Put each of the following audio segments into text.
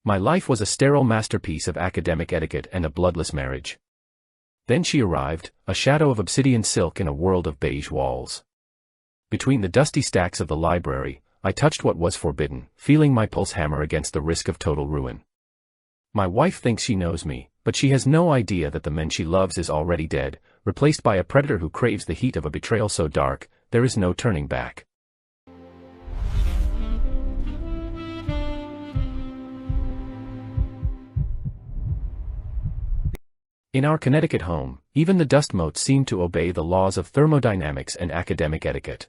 My life was a sterile masterpiece of academic etiquette and a bloodless marriage. Then she arrived, a shadow of obsidian silk in a world of beige walls. Between the dusty stacks of the library, I touched what was forbidden, feeling my pulse hammer against the risk of total ruin. My wife thinks she knows me, but she has no idea that the man she loves is already dead, replaced by a predator who craves the heat of a betrayal so dark, there is no turning back. In our Connecticut home, even the dust motes seemed to obey the laws of thermodynamics and academic etiquette.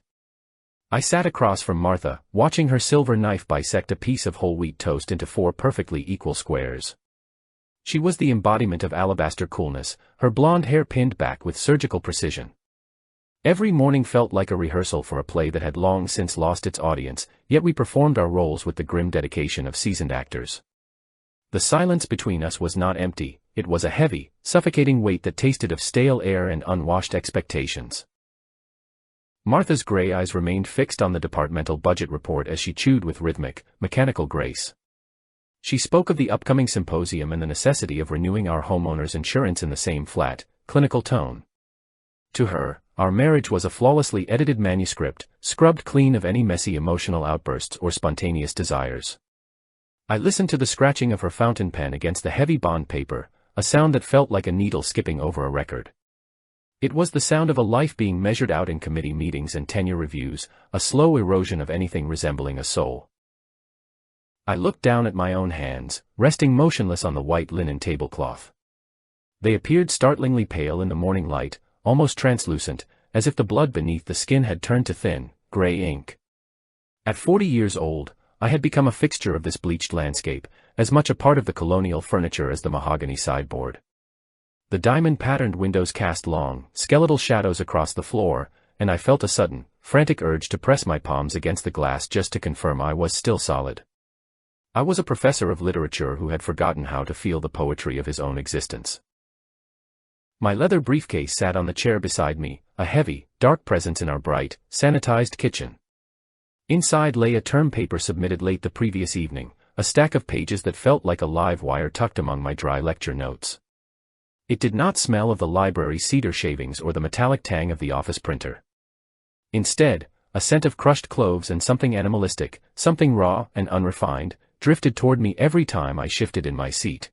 I sat across from Martha, watching her silver knife bisect a piece of whole wheat toast into 4 perfectly equal squares. She was the embodiment of alabaster coolness, her blonde hair pinned back with surgical precision. Every morning felt like a rehearsal for a play that had long since lost its audience, yet we performed our roles with the grim dedication of seasoned actors. The silence between us was not empty, it was a heavy, suffocating weight that tasted of stale air and unwashed expectations. Martha's gray eyes remained fixed on the departmental budget report as she chewed with rhythmic, mechanical grace. She spoke of the upcoming symposium and the necessity of renewing our homeowner's insurance in the same flat, clinical tone. To her, our marriage was a flawlessly edited manuscript, scrubbed clean of any messy emotional outbursts or spontaneous desires. I listened to the scratching of her fountain pen against the heavy bond paper, a sound that felt like a needle skipping over a record. It was the sound of a life being measured out in committee meetings and tenure reviews, a slow erosion of anything resembling a soul. I looked down at my own hands, resting motionless on the white linen tablecloth. They appeared startlingly pale in the morning light, almost translucent, as if the blood beneath the skin had turned to thin, gray ink. At 40 years old, I had become a fixture of this bleached landscape, as much a part of the colonial furniture as the mahogany sideboard. The diamond-patterned windows cast long, skeletal shadows across the floor, and I felt a sudden, frantic urge to press my palms against the glass just to confirm I was still solid. I was a professor of literature who had forgotten how to feel the poetry of his own existence. My leather briefcase sat on the chair beside me, a heavy, dark presence in our bright, sanitized kitchen. Inside lay a term paper submitted late the previous evening, a stack of pages that felt like a live wire tucked among my dry lecture notes. It did not smell of the library cedar shavings or the metallic tang of the office printer. Instead, a scent of crushed cloves and something animalistic, something raw and unrefined, drifted toward me every time I shifted in my seat.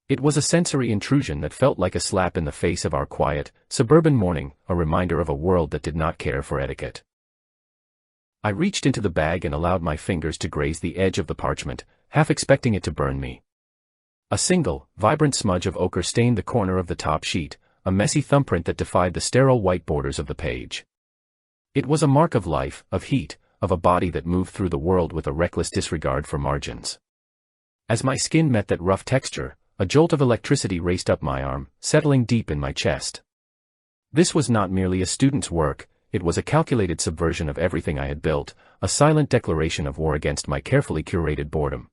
It was a sensory intrusion that felt like a slap in the face of our quiet, suburban morning, a reminder of a world that did not care for etiquette. I reached into the bag and allowed my fingers to graze the edge of the parchment, half expecting it to burn me. A single, vibrant smudge of ochre stained the corner of the top sheet, a messy thumbprint that defied the sterile white borders of the page. It was a mark of life, of heat, of a body that moved through the world with a reckless disregard for margins. As my skin met that rough texture, a jolt of electricity raced up my arm, settling deep in my chest. This was not merely a student's work, it was a calculated subversion of everything I had built, a silent declaration of war against my carefully curated boredom.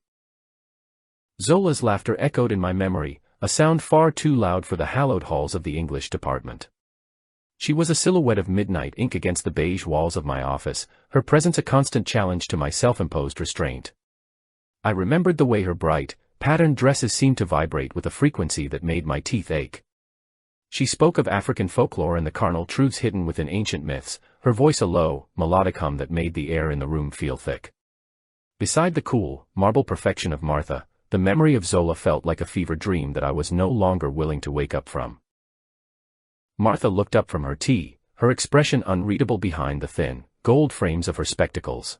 Zola's laughter echoed in my memory, a sound far too loud for the hallowed halls of the English department. She was a silhouette of midnight ink against the beige walls of my office, her presence a constant challenge to my self-imposed restraint. I remembered the way her bright, patterned dresses seemed to vibrate with a frequency that made my teeth ache. She spoke of African folklore and the carnal truths hidden within ancient myths, her voice a low, melodic hum that made the air in the room feel thick. Beside the cool, marble perfection of Martha, the memory of Zola felt like a fever dream that I was no longer willing to wake up from. Martha looked up from her tea, her expression unreadable behind the thin, gold frames of her spectacles.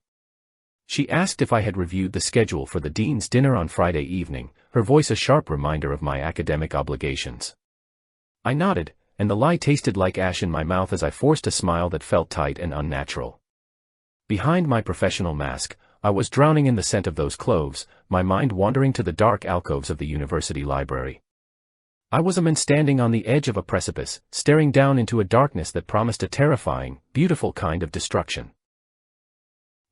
She asked if I had reviewed the schedule for the dean's dinner on Friday evening, her voice a sharp reminder of my academic obligations. I nodded, and the lie tasted like ash in my mouth as I forced a smile that felt tight and unnatural. Behind my professional mask, I was drowning in the scent of those cloves, my mind wandering to the dark alcoves of the university library. I was a man standing on the edge of a precipice, staring down into a darkness that promised a terrifying, beautiful kind of destruction.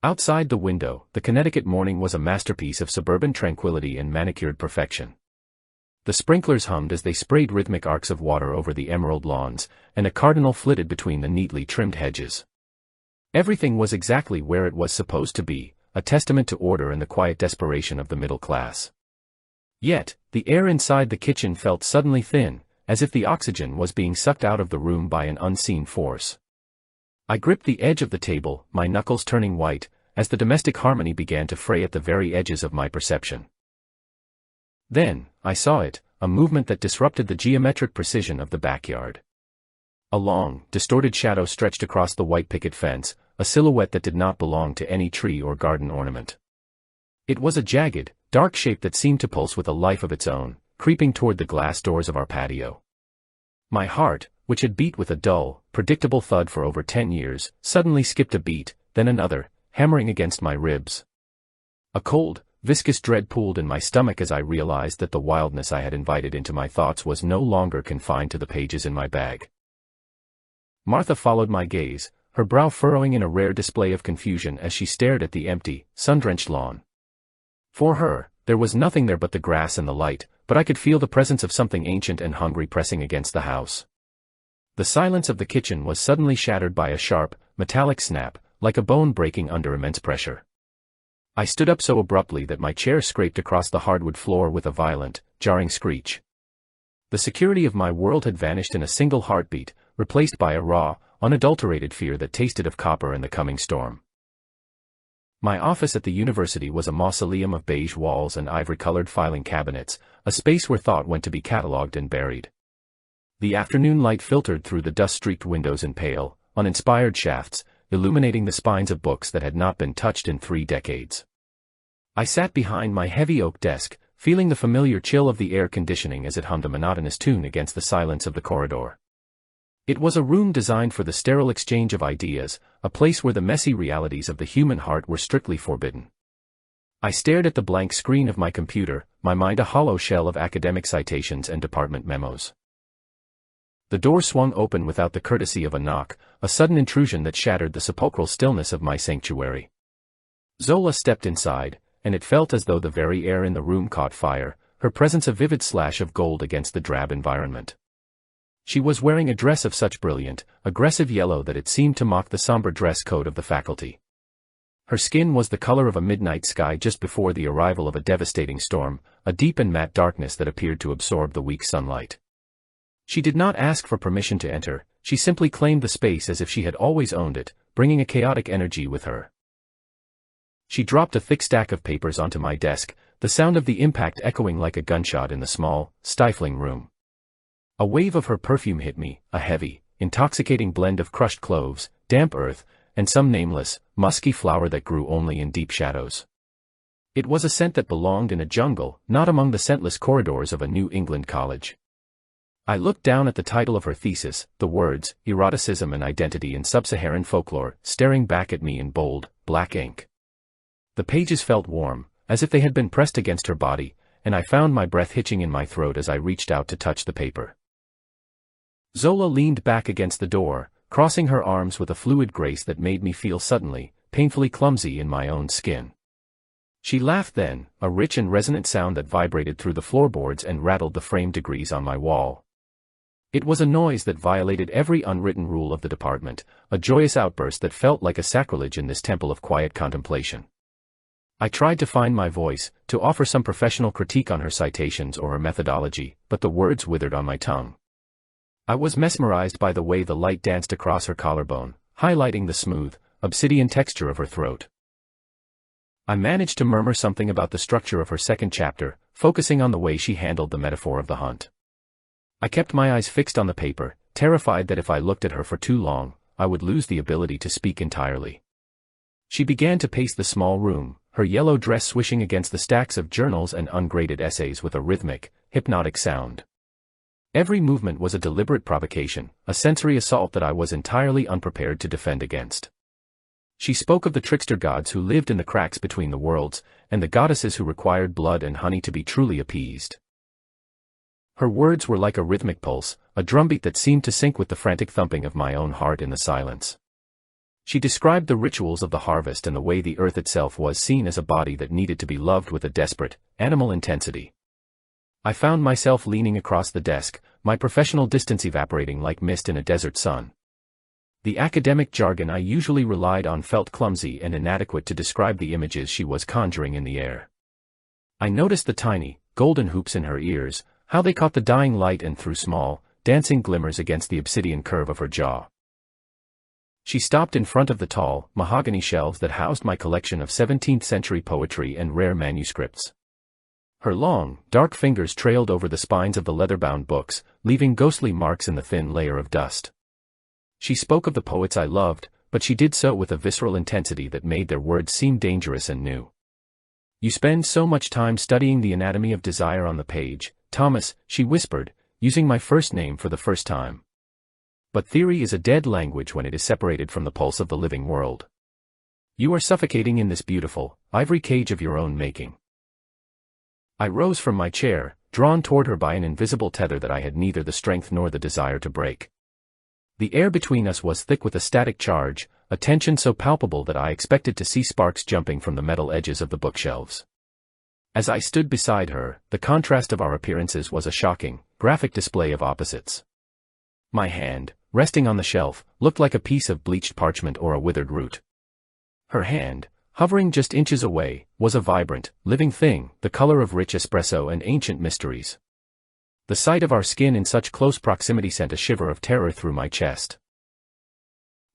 Outside the window, the Connecticut morning was a masterpiece of suburban tranquility and manicured perfection. The sprinklers hummed as they sprayed rhythmic arcs of water over the emerald lawns, and a cardinal flitted between the neatly trimmed hedges. Everything was exactly where it was supposed to be, a testament to order and the quiet desperation of the middle class. Yet, the air inside the kitchen felt suddenly thin, as if the oxygen was being sucked out of the room by an unseen force. I gripped the edge of the table, my knuckles turning white, as the domestic harmony began to fray at the very edges of my perception. Then, I saw it, a movement that disrupted the geometric precision of the backyard. A long, distorted shadow stretched across the white picket fence, a silhouette that did not belong to any tree or garden ornament. It was a jagged, dark shape that seemed to pulse with a life of its own, creeping toward the glass doors of our patio. My heart, which had beat with a dull, predictable thud for over 10 years, suddenly skipped a beat, then another, hammering against my ribs. A cold, viscous dread pooled in my stomach as I realized that the wildness I had invited into my thoughts was no longer confined to the pages in my bag. Martha followed my gaze, her brow furrowing in a rare display of confusion as she stared at the empty, sun-drenched lawn. For her, there was nothing there but the grass and the light, but I could feel the presence of something ancient and hungry pressing against the house. The silence of the kitchen was suddenly shattered by a sharp, metallic snap, like a bone breaking under immense pressure. I stood up so abruptly that my chair scraped across the hardwood floor with a violent, jarring screech. The security of my world had vanished in a single heartbeat, replaced by a raw, unadulterated fear that tasted of copper and the coming storm. My office at the university was a mausoleum of beige walls and ivory-colored filing cabinets, a space where thought went to be catalogued and buried. The afternoon light filtered through the dust-streaked windows in pale, uninspired shafts, illuminating the spines of books that had not been touched in 3 decades. I sat behind my heavy oak desk, feeling the familiar chill of the air conditioning as it hummed a monotonous tune against the silence of the corridor. It was a room designed for the sterile exchange of ideas, a place where the messy realities of the human heart were strictly forbidden. I stared at the blank screen of my computer, my mind a hollow shell of academic citations and department memos. The door swung open without the courtesy of a knock, a sudden intrusion that shattered the sepulchral stillness of my sanctuary. Zola stepped inside, and it felt as though the very air in the room caught fire, her presence a vivid slash of gold against the drab environment. She was wearing a dress of such brilliant, aggressive yellow that it seemed to mock the somber dress code of the faculty. Her skin was the color of a midnight sky just before the arrival of a devastating storm, a deep and matte darkness that appeared to absorb the weak sunlight. She did not ask for permission to enter, she simply claimed the space as if she had always owned it, bringing a chaotic energy with her. She dropped a thick stack of papers onto my desk, the sound of the impact echoing like a gunshot in the small, stifling room. A wave of her perfume hit me, a heavy, intoxicating blend of crushed cloves, damp earth, and some nameless, musky flower that grew only in deep shadows. It was a scent that belonged in a jungle, not among the scentless corridors of a New England college. I looked down at the title of her thesis, the words, Eroticism and Identity in Sub-Saharan Folklore, staring back at me in bold, black ink. The pages felt warm, as if they had been pressed against her body, and I found my breath hitching in my throat as I reached out to touch the paper. Zola leaned back against the door, crossing her arms with a fluid grace that made me feel suddenly, painfully clumsy in my own skin. She laughed then, a rich and resonant sound that vibrated through the floorboards and rattled the frame degrees on my wall. It was a noise that violated every unwritten rule of the department, a joyous outburst that felt like a sacrilege in this temple of quiet contemplation. I tried to find my voice, to offer some professional critique on her citations or her methodology, but the words withered on my tongue. I was mesmerized by the way the light danced across her collarbone, highlighting the smooth, obsidian texture of her throat. I managed to murmur something about the structure of her second chapter, focusing on the way she handled the metaphor of the hunt. I kept my eyes fixed on the paper, terrified that if I looked at her for too long, I would lose the ability to speak entirely. She began to pace the small room, her yellow dress swishing against the stacks of journals and ungraded essays with a rhythmic, hypnotic sound. Every movement was a deliberate provocation, a sensory assault that I was entirely unprepared to defend against. She spoke of the trickster gods who lived in the cracks between the worlds, and the goddesses who required blood and honey to be truly appeased. Her words were like a rhythmic pulse, a drumbeat that seemed to sync with the frantic thumping of my own heart in the silence. She described the rituals of the harvest and the way the earth itself was seen as a body that needed to be loved with a desperate, animal intensity. I found myself leaning across the desk, my professional distance evaporating like mist in a desert sun. The academic jargon I usually relied on felt clumsy and inadequate to describe the images she was conjuring in the air. I noticed the tiny, golden hoops in her ears, how they caught the dying light and threw small, dancing glimmers against the obsidian curve of her jaw. She stopped in front of the tall, mahogany shelves that housed my collection of 17th-century poetry and rare manuscripts. Her long, dark fingers trailed over the spines of the leather-bound books, leaving ghostly marks in the thin layer of dust. She spoke of the poets I loved, but she did so with a visceral intensity that made their words seem dangerous and new. "You spend so much time studying the anatomy of desire on the page, Thomas," she whispered, using my first name for the first time. "But theory is a dead language when it is separated from the pulse of the living world. You are suffocating in this beautiful, ivory cage of your own making." I rose from my chair, drawn toward her by an invisible tether that I had neither the strength nor the desire to break. The air between us was thick with a static charge, a tension so palpable that I expected to see sparks jumping from the metal edges of the bookshelves. As I stood beside her, the contrast of our appearances was a shocking, graphic display of opposites. My hand, resting on the shelf, looked like a piece of bleached parchment or a withered root. Her hand, hovering just inches away, was a vibrant, living thing, the color of rich espresso and ancient mysteries. The sight of our skin in such close proximity sent a shiver of terror through my chest.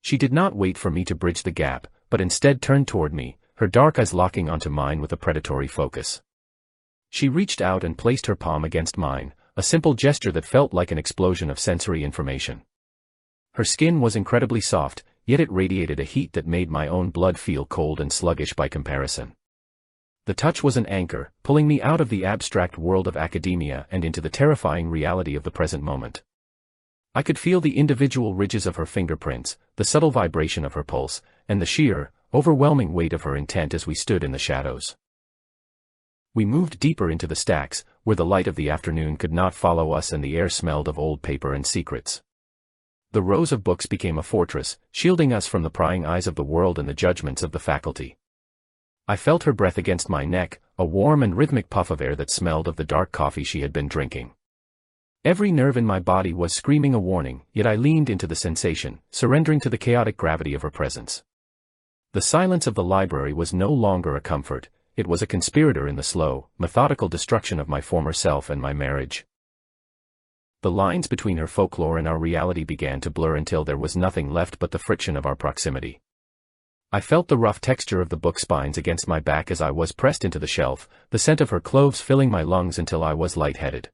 She did not wait for me to bridge the gap, but instead turned toward me, her dark eyes locking onto mine with a predatory focus. She reached out and placed her palm against mine, a simple gesture that felt like an explosion of sensory information. Her skin was incredibly soft, yet it radiated a heat that made my own blood feel cold and sluggish by comparison. The touch was an anchor, pulling me out of the abstract world of academia and into the terrifying reality of the present moment. I could feel the individual ridges of her fingerprints, the subtle vibration of her pulse, and the sheer, overwhelming weight of her intent as we stood in the shadows. We moved deeper into the stacks, where the light of the afternoon could not follow us and the air smelled of old paper and secrets. The rows of books became a fortress, shielding us from the prying eyes of the world and the judgments of the faculty. I felt her breath against my neck, a warm and rhythmic puff of air that smelled of the dark coffee she had been drinking. Every nerve in my body was screaming a warning, yet I leaned into the sensation, surrendering to the chaotic gravity of her presence. The silence of the library was no longer a comfort, it was a conspirator in the slow, methodical destruction of my former self and my marriage. The lines between her folklore and our reality began to blur until there was nothing left but the friction of our proximity. I felt the rough texture of the book spines against my back as I was pressed into the shelf, the scent of her cloves filling my lungs until I was lightheaded.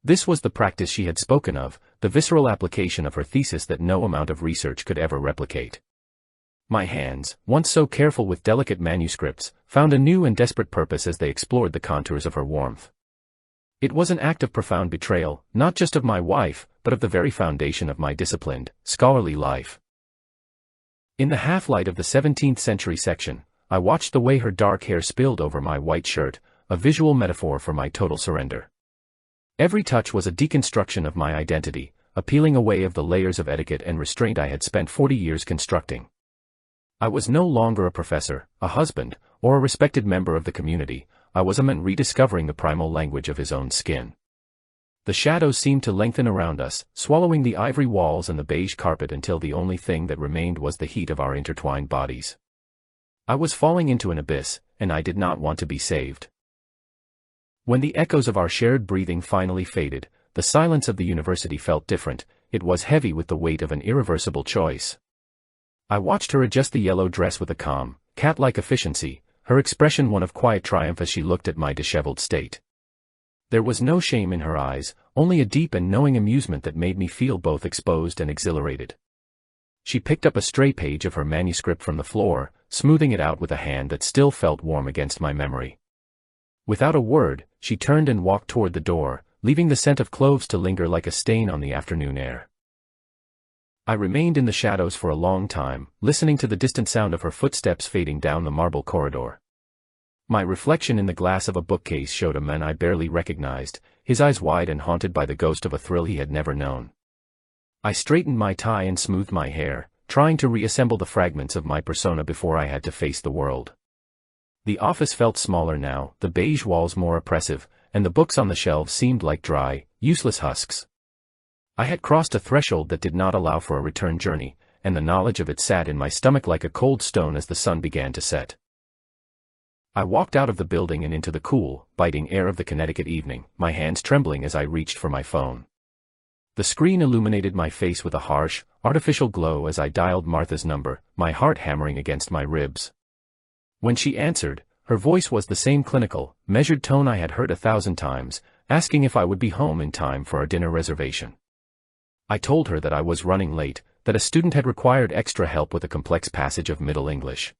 This was the practice she had spoken of, the visceral application of her thesis that no amount of research could ever replicate. My hands, once so careful with delicate manuscripts, found a new and desperate purpose as they explored the contours of her warmth. It was an act of profound betrayal, not just of my wife, but of the very foundation of my disciplined, scholarly life. In the half-light of the 17th century section, I watched the way her dark hair spilled over my white shirt, a visual metaphor for my total surrender. Every touch was a deconstruction of my identity, a peeling away of the layers of etiquette and restraint I had spent 40 years constructing. I was no longer a professor, a husband, or a respected member of the community. I was a man rediscovering the primal language of his own skin. The shadows seemed to lengthen around us, swallowing the ivory walls and the beige carpet until the only thing that remained was the heat of our intertwined bodies. I was falling into an abyss, and I did not want to be saved. When the echoes of our shared breathing finally faded, the silence of the university felt different. It was heavy with the weight of an irreversible choice. I watched her adjust the yellow dress with a calm, cat-like efficiency, her expression one of quiet triumph as she looked at my disheveled state. There was no shame in her eyes, only a deep and knowing amusement that made me feel both exposed and exhilarated. She picked up a stray page of her manuscript from the floor, smoothing it out with a hand that still felt warm against my memory. Without a word, she turned and walked toward the door, leaving the scent of cloves to linger like a stain on the afternoon air. I remained in the shadows for a long time, listening to the distant sound of her footsteps fading down the marble corridor. My reflection in the glass of a bookcase showed a man I barely recognized, his eyes wide and haunted by the ghost of a thrill he had never known. I straightened my tie and smoothed my hair, trying to reassemble the fragments of my persona before I had to face the world. The office felt smaller now, the beige walls more oppressive, and the books on the shelves seemed like dry, useless husks. I had crossed a threshold that did not allow for a return journey, and the knowledge of it sat in my stomach like a cold stone as the sun began to set. I walked out of the building and into the cool, biting air of the Connecticut evening, my hands trembling as I reached for my phone. The screen illuminated my face with a harsh, artificial glow as I dialed Martha's number, my heart hammering against my ribs. When she answered, her voice was the same clinical, measured tone I had heard 1,000 times, asking if I would be home in time for our dinner reservation. I told her that I was running late, that a student had required extra help with a complex passage of Middle English.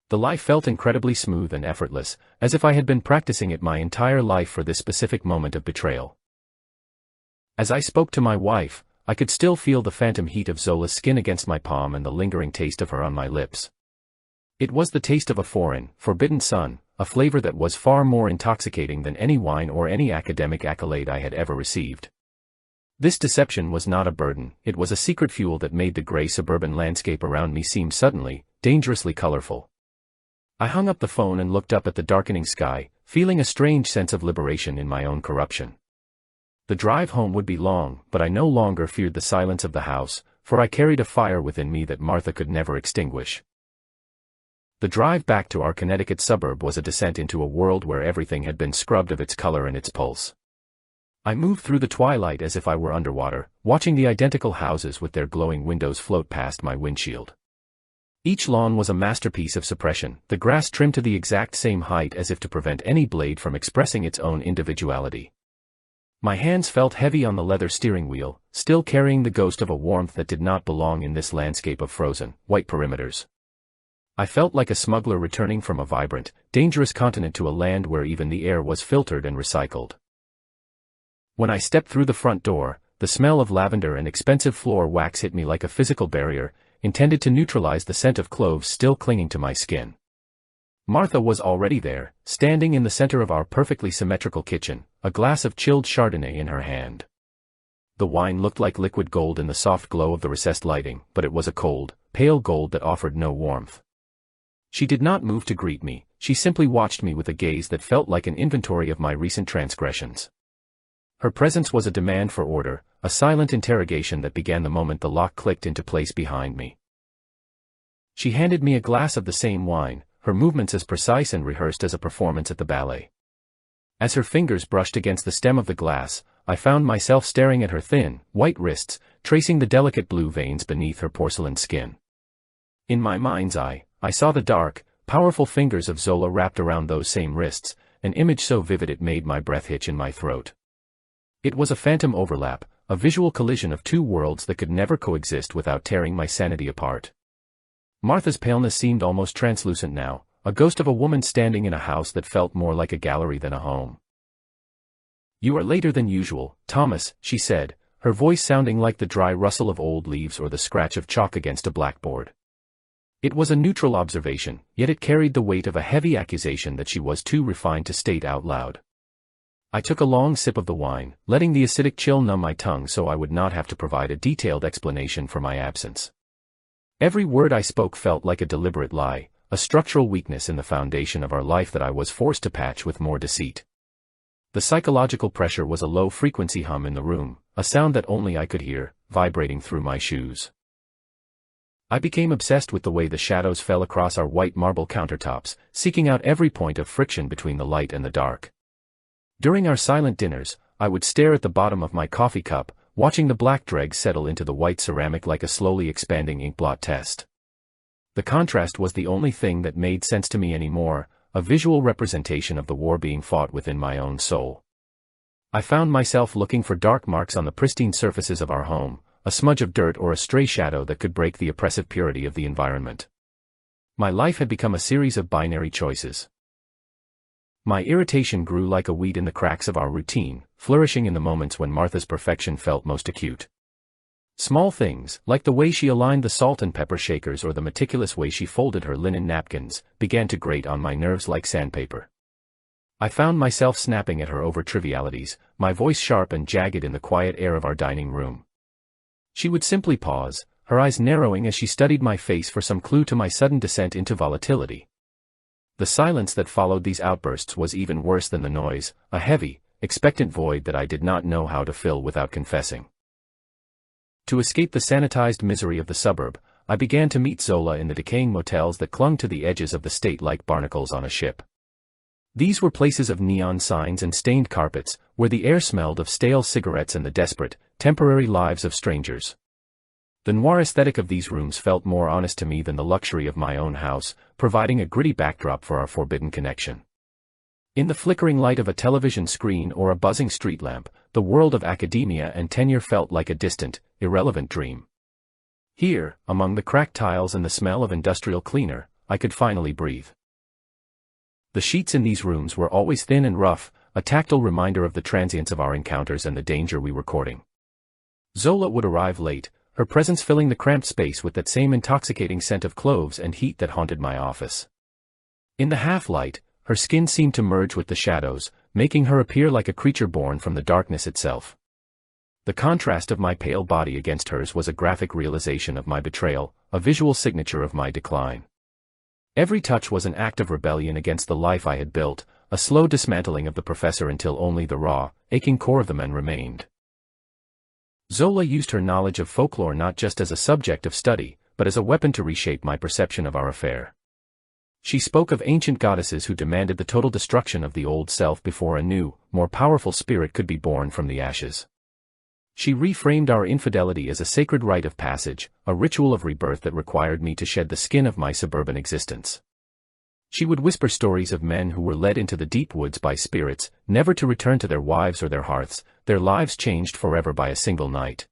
The lie felt incredibly smooth and effortless, as if I had been practicing it my entire life for this specific moment of betrayal. As I spoke to my wife, I could still feel the phantom heat of Zola's skin against my palm and the lingering taste of her on my lips. It was the taste of a foreign, forbidden sun, a flavor that was far more intoxicating than any wine or any academic accolade I had ever received. This deception was not a burden, it was a secret fuel that made the gray suburban landscape around me seem suddenly, dangerously colorful. I hung up the phone and looked up at the darkening sky, feeling a strange sense of liberation in my own corruption. The drive home would be long, but I no longer feared the silence of the house, for I carried a fire within me that Martha could never extinguish. The drive back to our Connecticut suburb was a descent into a world where everything had been scrubbed of its color and its pulse. I moved through the twilight as if I were underwater, watching the identical houses with their glowing windows float past my windshield. Each lawn was a masterpiece of suppression, the grass trimmed to the exact same height as if to prevent any blade from expressing its own individuality. My hands felt heavy on the leather steering wheel, still carrying the ghost of a warmth that did not belong in this landscape of frozen, white perimeters. I felt like a smuggler returning from a vibrant, dangerous continent to a land where even the air was filtered and recycled. When I stepped through the front door, the smell of lavender and expensive floor wax hit me like a physical barrier, intended to neutralize the scent of cloves still clinging to my skin. Martha was already there, standing in the center of our perfectly symmetrical kitchen, a glass of chilled Chardonnay in her hand. The wine looked like liquid gold in the soft glow of the recessed lighting, but it was a cold, pale gold that offered no warmth. She did not move to greet me, she simply watched me with a gaze that felt like an inventory of my recent transgressions. Her presence was a demand for order, a silent interrogation that began the moment the lock clicked into place behind me. She handed me a glass of the same wine, her movements as precise and rehearsed as a performance at the ballet. As her fingers brushed against the stem of the glass, I found myself staring at her thin, white wrists, tracing the delicate blue veins beneath her porcelain skin. In my mind's eye, I saw the dark, powerful fingers of Zola wrapped around those same wrists, an image so vivid it made my breath hitch in my throat. It was a phantom overlap, a visual collision of two worlds that could never coexist without tearing my sanity apart. Martha's paleness seemed almost translucent now, a ghost of a woman standing in a house that felt more like a gallery than a home. "You are later than usual, Thomas," she said, her voice sounding like the dry rustle of old leaves or the scratch of chalk against a blackboard. It was a neutral observation, yet it carried the weight of a heavy accusation that she was too refined to state out loud. I took a long sip of the wine, letting the acidic chill numb my tongue so I would not have to provide a detailed explanation for my absence. Every word I spoke felt like a deliberate lie, a structural weakness in the foundation of our life that I was forced to patch with more deceit. The psychological pressure was a low-frequency hum in the room, a sound that only I could hear, vibrating through my shoes. I became obsessed with the way the shadows fell across our white marble countertops, seeking out every point of friction between the light and the dark. During our silent dinners, I would stare at the bottom of my coffee cup, watching the black dregs settle into the white ceramic like a slowly expanding inkblot test. The contrast was the only thing that made sense to me anymore, a visual representation of the war being fought within my own soul. I found myself looking for dark marks on the pristine surfaces of our home, a smudge of dirt or a stray shadow that could break the oppressive purity of the environment. My life had become a series of binary choices. My irritation grew like a weed in the cracks of our routine, flourishing in the moments when Martha's perfection felt most acute. Small things, like the way she aligned the salt and pepper shakers or the meticulous way she folded her linen napkins, began to grate on my nerves like sandpaper. I found myself snapping at her over trivialities, my voice sharp and jagged in the quiet air of our dining room. She would simply pause, her eyes narrowing as she studied my face for some clue to my sudden descent into volatility. The silence that followed these outbursts was even worse than the noise, a heavy, expectant void that I did not know how to fill without confessing. To escape the sanitized misery of the suburb, I began to meet Zola in the decaying motels that clung to the edges of the state like barnacles on a ship. These were places of neon signs and stained carpets, where the air smelled of stale cigarettes and the desperate, temporary lives of strangers. The noir aesthetic of these rooms felt more honest to me than the luxury of my own house, providing a gritty backdrop for our forbidden connection. In the flickering light of a television screen or a buzzing street lamp, the world of academia and tenure felt like a distant, irrelevant dream. Here, among the cracked tiles and the smell of industrial cleaner, I could finally breathe. The sheets in these rooms were always thin and rough, a tactile reminder of the transience of our encounters and the danger we were courting. Zola would arrive late, her presence filling the cramped space with that same intoxicating scent of cloves and heat that haunted my office. In the half-light, her skin seemed to merge with the shadows, making her appear like a creature born from the darkness itself. The contrast of my pale body against hers was a graphic realization of my betrayal, a visual signature of my decline. Every touch was an act of rebellion against the life I had built, a slow dismantling of the professor until only the raw, aching core of the man remained. Zola used her knowledge of folklore not just as a subject of study, but as a weapon to reshape my perception of our affair. She spoke of ancient goddesses who demanded the total destruction of the old self before a new, more powerful spirit could be born from the ashes. She reframed our infidelity as a sacred rite of passage, a ritual of rebirth that required me to shed the skin of my suburban existence. She would whisper stories of men who were led into the deep woods by spirits, never to return to their wives or their hearths, their lives changed forever by a single night.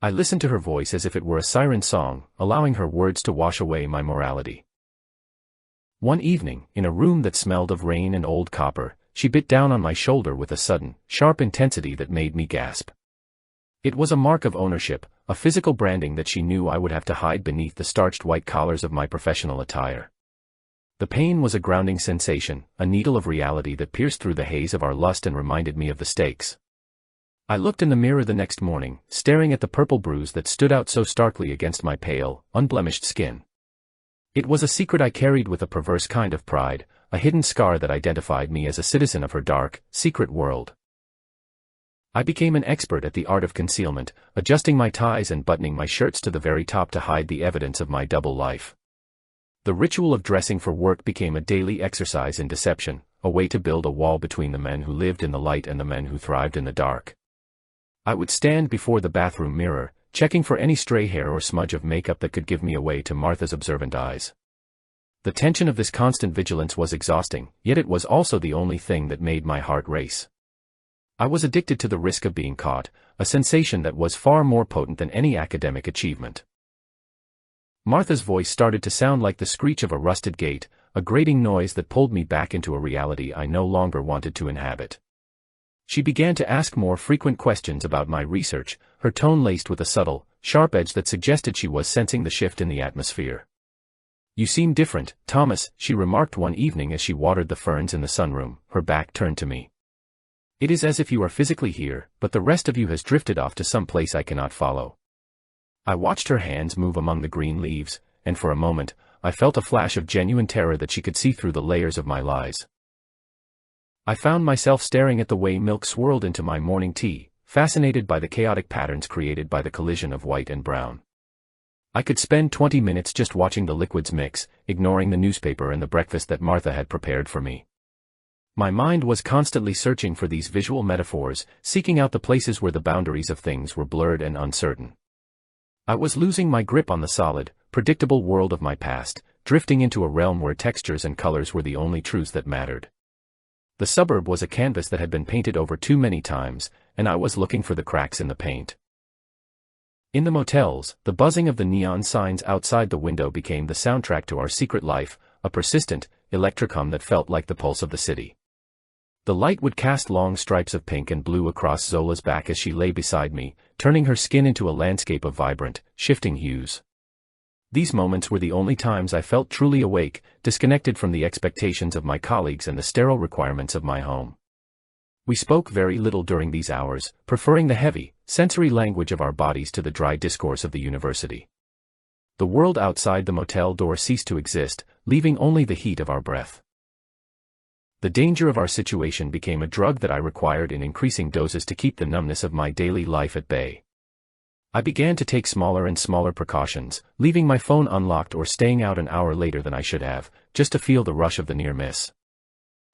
I listened to her voice as if it were a siren song, allowing her words to wash away my morality. One evening, in a room that smelled of rain and old copper, she bit down on my shoulder with a sudden, sharp intensity that made me gasp. It was a mark of ownership, a physical branding that she knew I would have to hide beneath the starched white collars of my professional attire. The pain was a grounding sensation, a needle of reality that pierced through the haze of our lust and reminded me of the stakes. I looked in the mirror the next morning, staring at the purple bruise that stood out so starkly against my pale, unblemished skin. It was a secret I carried with a perverse kind of pride, a hidden scar that identified me as a citizen of her dark, secret world. I became an expert at the art of concealment, adjusting my ties and buttoning my shirts to the very top to hide the evidence of my double life. The ritual of dressing for work became a daily exercise in deception, a way to build a wall between the men who lived in the light and the men who thrived in the dark. I would stand before the bathroom mirror, checking for any stray hair or smudge of makeup that could give me away to Martha's observant eyes. The tension of this constant vigilance was exhausting, yet it was also the only thing that made my heart race. I was addicted to the risk of being caught, a sensation that was far more potent than any academic achievement. Martha's voice started to sound like the screech of a rusted gate, a grating noise that pulled me back into a reality I no longer wanted to inhabit. She began to ask more frequent questions about my research, her tone laced with a subtle, sharp edge that suggested she was sensing the shift in the atmosphere. "You seem different, Thomas," she remarked one evening as she watered the ferns in the sunroom, her back turned to me. "It is as if you are physically here, but the rest of you has drifted off to some place I cannot follow." I watched her hands move among the green leaves, and for a moment, I felt a flash of genuine terror that she could see through the layers of my lies. I found myself staring at the way milk swirled into my morning tea, fascinated by the chaotic patterns created by the collision of white and brown. I could spend 20 minutes just watching the liquids mix, ignoring the newspaper and the breakfast that Martha had prepared for me. My mind was constantly searching for these visual metaphors, seeking out the places where the boundaries of things were blurred and uncertain. I was losing my grip on the solid, predictable world of my past, drifting into a realm where textures and colors were the only truths that mattered. The suburb was a canvas that had been painted over too many times, and I was looking for the cracks in the paint. In the motels, the buzzing of the neon signs outside the window became the soundtrack to our secret life, a persistent, electric hum that felt like the pulse of the city. The light would cast long stripes of pink and blue across Zola's back as she lay beside me, turning her skin into a landscape of vibrant, shifting hues. These moments were the only times I felt truly awake, disconnected from the expectations of my colleagues and the sterile requirements of my home. We spoke very little during these hours, preferring the heavy, sensory language of our bodies to the dry discourse of the university. The world outside the motel door ceased to exist, leaving only the heat of our breath. The danger of our situation became a drug that I required in increasing doses to keep the numbness of my daily life at bay. I began to take smaller and smaller precautions, leaving my phone unlocked or staying out an hour later than I should have, just to feel the rush of the near miss.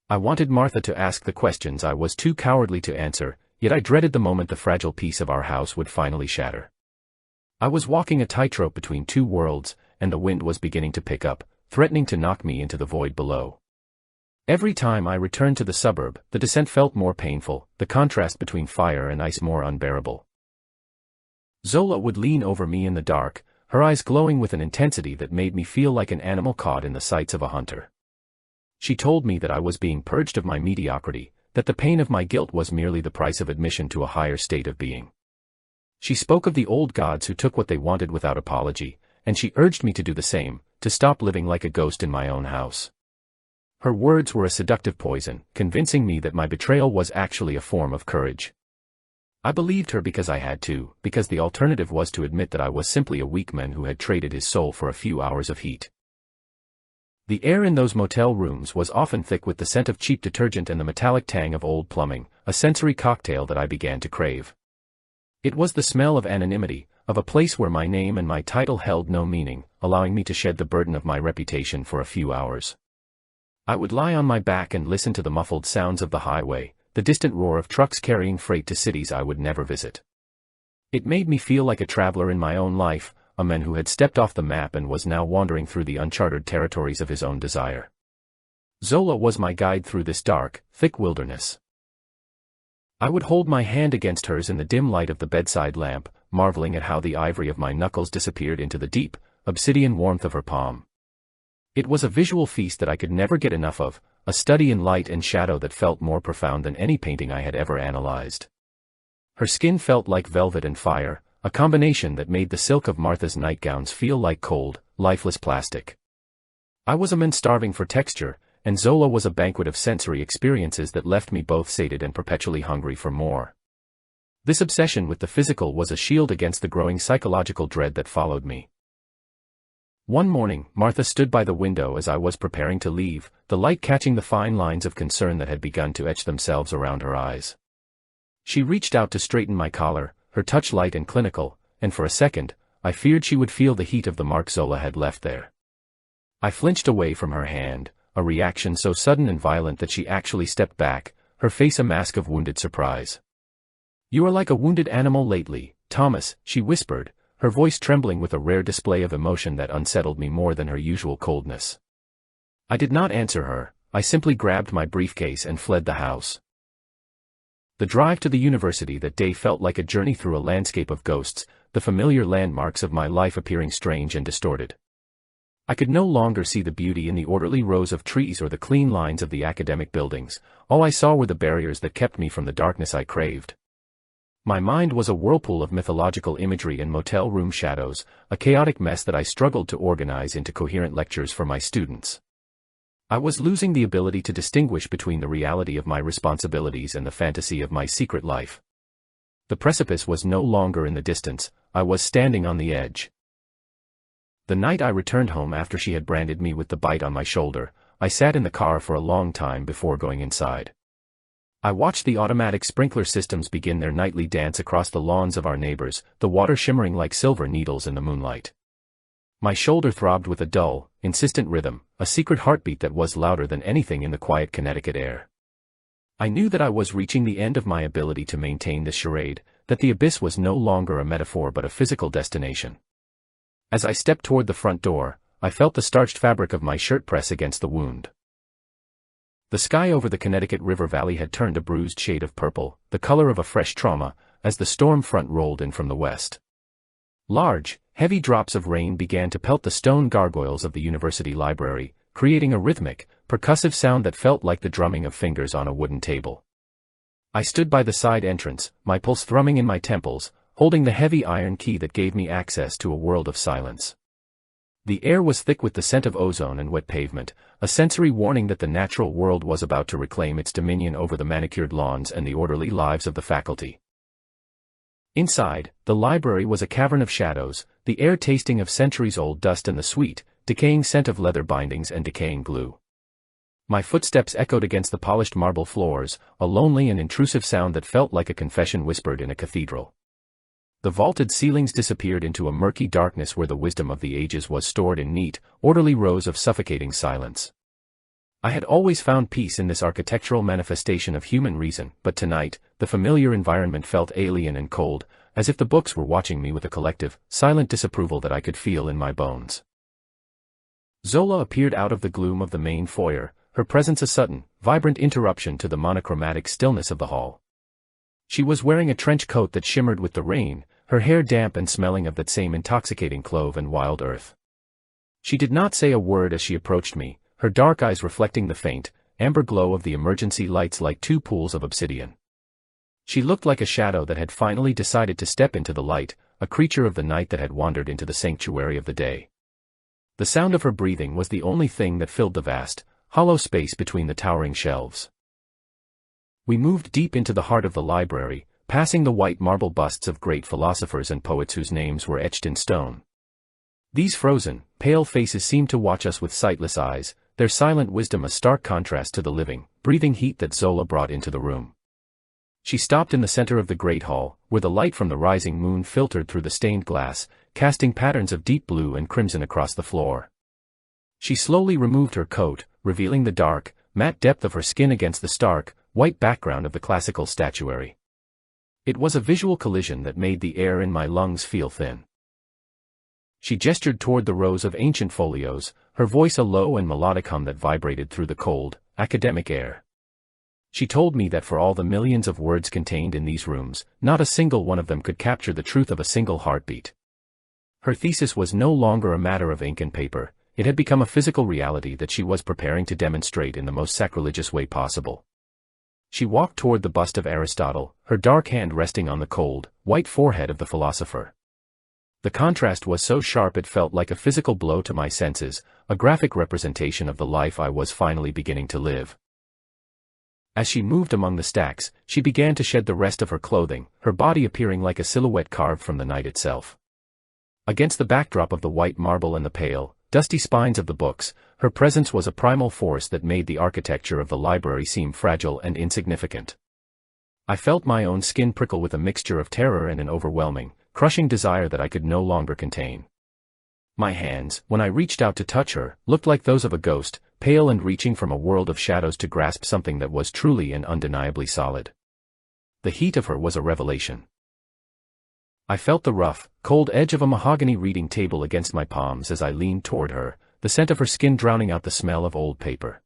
I wanted Martha to ask the questions I was too cowardly to answer, yet I dreaded the moment the fragile piece of our house would finally shatter. I was walking a tightrope between two worlds, and the wind was beginning to pick up, threatening to knock me into the void below. Every time I returned to the suburb, the descent felt more painful, the contrast between fire and ice more unbearable. Zola would lean over me in the dark, her eyes glowing with an intensity that made me feel like an animal caught in the sights of a hunter. She told me that I was being purged of my mediocrity, that the pain of my guilt was merely the price of admission to a higher state of being. She spoke of the old gods who took what they wanted without apology, and she urged me to do the same, to stop living like a ghost in my own house. Her words were a seductive poison, convincing me that my betrayal was actually a form of courage. I believed her because I had to, because the alternative was to admit that I was simply a weak man who had traded his soul for a few hours of heat. The air in those motel rooms was often thick with the scent of cheap detergent and the metallic tang of old plumbing, a sensory cocktail that I began to crave. It was the smell of anonymity, of a place where my name and my title held no meaning, allowing me to shed the burden of my reputation for a few hours. I would lie on my back and listen to the muffled sounds of the highway, the distant roar of trucks carrying freight to cities I would never visit. It made me feel like a traveler in my own life, a man who had stepped off the map and was now wandering through the uncharted territories of his own desire. Zola was my guide through this dark, thick wilderness. I would hold my hand against hers in the dim light of the bedside lamp, marveling at how the ivory of my knuckles disappeared into the deep, obsidian warmth of her palm. It was a visual feast that I could never get enough of, a study in light and shadow that felt more profound than any painting I had ever analyzed. Her skin felt like velvet and fire, a combination that made the silk of Martha's nightgowns feel like cold, lifeless plastic. I was a man starving for texture, and Zola was a banquet of sensory experiences that left me both sated and perpetually hungry for more. This obsession with the physical was a shield against the growing psychological dread that followed me. One morning, Martha stood by the window as I was preparing to leave, the light catching the fine lines of concern that had begun to etch themselves around her eyes. She reached out to straighten my collar, her touch light and clinical, and for a second, I feared she would feel the heat of the mark Zola had left there. I flinched away from her hand, a reaction so sudden and violent that she actually stepped back, her face a mask of wounded surprise. "You are like a wounded animal lately, Thomas," she whispered, her voice trembling with a rare display of emotion that unsettled me more than her usual coldness. I did not answer her, I simply grabbed my briefcase and fled the house. The drive to the university that day felt like a journey through a landscape of ghosts, the familiar landmarks of my life appearing strange and distorted. I could no longer see the beauty in the orderly rows of trees or the clean lines of the academic buildings, all I saw were the barriers that kept me from the darkness I craved. My mind was a whirlpool of mythological imagery and motel room shadows, a chaotic mess that I struggled to organize into coherent lectures for my students. I was losing the ability to distinguish between the reality of my responsibilities and the fantasy of my secret life. The precipice was no longer in the distance, I was standing on the edge. The night I returned home after she had branded me with the bite on my shoulder, I sat in the car for a long time before going inside. I watched the automatic sprinkler systems begin their nightly dance across the lawns of our neighbors, the water shimmering like silver needles in the moonlight. My shoulder throbbed with a dull, insistent rhythm, a secret heartbeat that was louder than anything in the quiet Connecticut air. I knew that I was reaching the end of my ability to maintain this charade, that the abyss was no longer a metaphor but a physical destination. As I stepped toward the front door, I felt the starched fabric of my shirt press against the wound. The sky over the Connecticut River Valley had turned a bruised shade of purple, the color of a fresh trauma, as the storm front rolled in from the west. Large, heavy drops of rain began to pelt the stone gargoyles of the university library, creating a rhythmic, percussive sound that felt like the drumming of fingers on a wooden table. I stood by the side entrance, my pulse thrumming in my temples, holding the heavy iron key that gave me access to a world of silence. The air was thick with the scent of ozone and wet pavement, a sensory warning that the natural world was about to reclaim its dominion over the manicured lawns and the orderly lives of the faculty. Inside, the library was a cavern of shadows, the air tasting of centuries-old dust and the sweet, decaying scent of leather bindings and decaying glue. My footsteps echoed against the polished marble floors, a lonely and intrusive sound that felt like a confession whispered in a cathedral. The vaulted ceilings disappeared into a murky darkness where the wisdom of the ages was stored in neat, orderly rows of suffocating silence. I had always found peace in this architectural manifestation of human reason, but tonight, the familiar environment felt alien and cold, as if the books were watching me with a collective, silent disapproval that I could feel in my bones. Zola appeared out of the gloom of the main foyer, her presence a sudden, vibrant interruption to the monochromatic stillness of the hall. She was wearing a trench coat that shimmered with the rain, her hair damp and smelling of that same intoxicating clove and wild earth. She did not say a word as she approached me, her dark eyes reflecting the faint, amber glow of the emergency lights like two pools of obsidian. She looked like a shadow that had finally decided to step into the light, a creature of the night that had wandered into the sanctuary of the day. The sound of her breathing was the only thing that filled the vast, hollow space between the towering shelves. We moved deep into the heart of the library, passing the white marble busts of great philosophers and poets whose names were etched in stone. These frozen, pale faces seemed to watch us with sightless eyes, their silent wisdom a stark contrast to the living, breathing heat that Zola brought into the room. She stopped in the center of the great hall, where the light from the rising moon filtered through the stained glass, casting patterns of deep blue and crimson across the floor. She slowly removed her coat, revealing the dark, matte depth of her skin against the stark, white background of the classical statuary. It was a visual collision that made the air in my lungs feel thin. She gestured toward the rows of ancient folios, her voice a low and melodic hum that vibrated through the cold, academic air. She told me that for all the millions of words contained in these rooms, not a single one of them could capture the truth of a single heartbeat. Her thesis was no longer a matter of ink and paper, it had become a physical reality that she was preparing to demonstrate in the most sacrilegious way possible. She walked toward the bust of Aristotle, her dark hand resting on the cold, white forehead of the philosopher. The contrast was so sharp it felt like a physical blow to my senses, a graphic representation of the life I was finally beginning to live. As she moved among the stacks, she began to shed the rest of her clothing, her body appearing like a silhouette carved from the night itself. Against the backdrop of the white marble and the pale, dusty spines of the books, her presence was a primal force that made the architecture of the library seem fragile and insignificant. I felt my own skin prickle with a mixture of terror and an overwhelming, crushing desire that I could no longer contain. My hands, when I reached out to touch her, looked like those of a ghost, pale and reaching from a world of shadows to grasp something that was truly and undeniably solid. The heat of her was a revelation. I felt the rough, cold edge of a mahogany reading table against my palms as I leaned toward her, the scent of her skin drowning out the smell of old paper.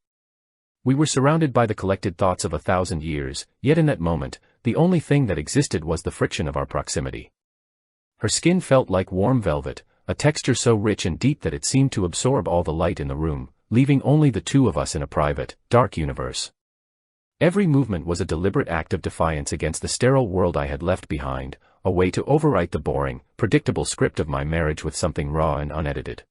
We were surrounded by the collected thoughts of 1,000 years, yet in that moment, the only thing that existed was the friction of our proximity. Her skin felt like warm velvet, a texture so rich and deep that it seemed to absorb all the light in the room, leaving only the two of us in a private, dark universe. Every movement was a deliberate act of defiance against the sterile world I had left behind, a way to overwrite the boring, predictable script of my marriage with something raw and unedited.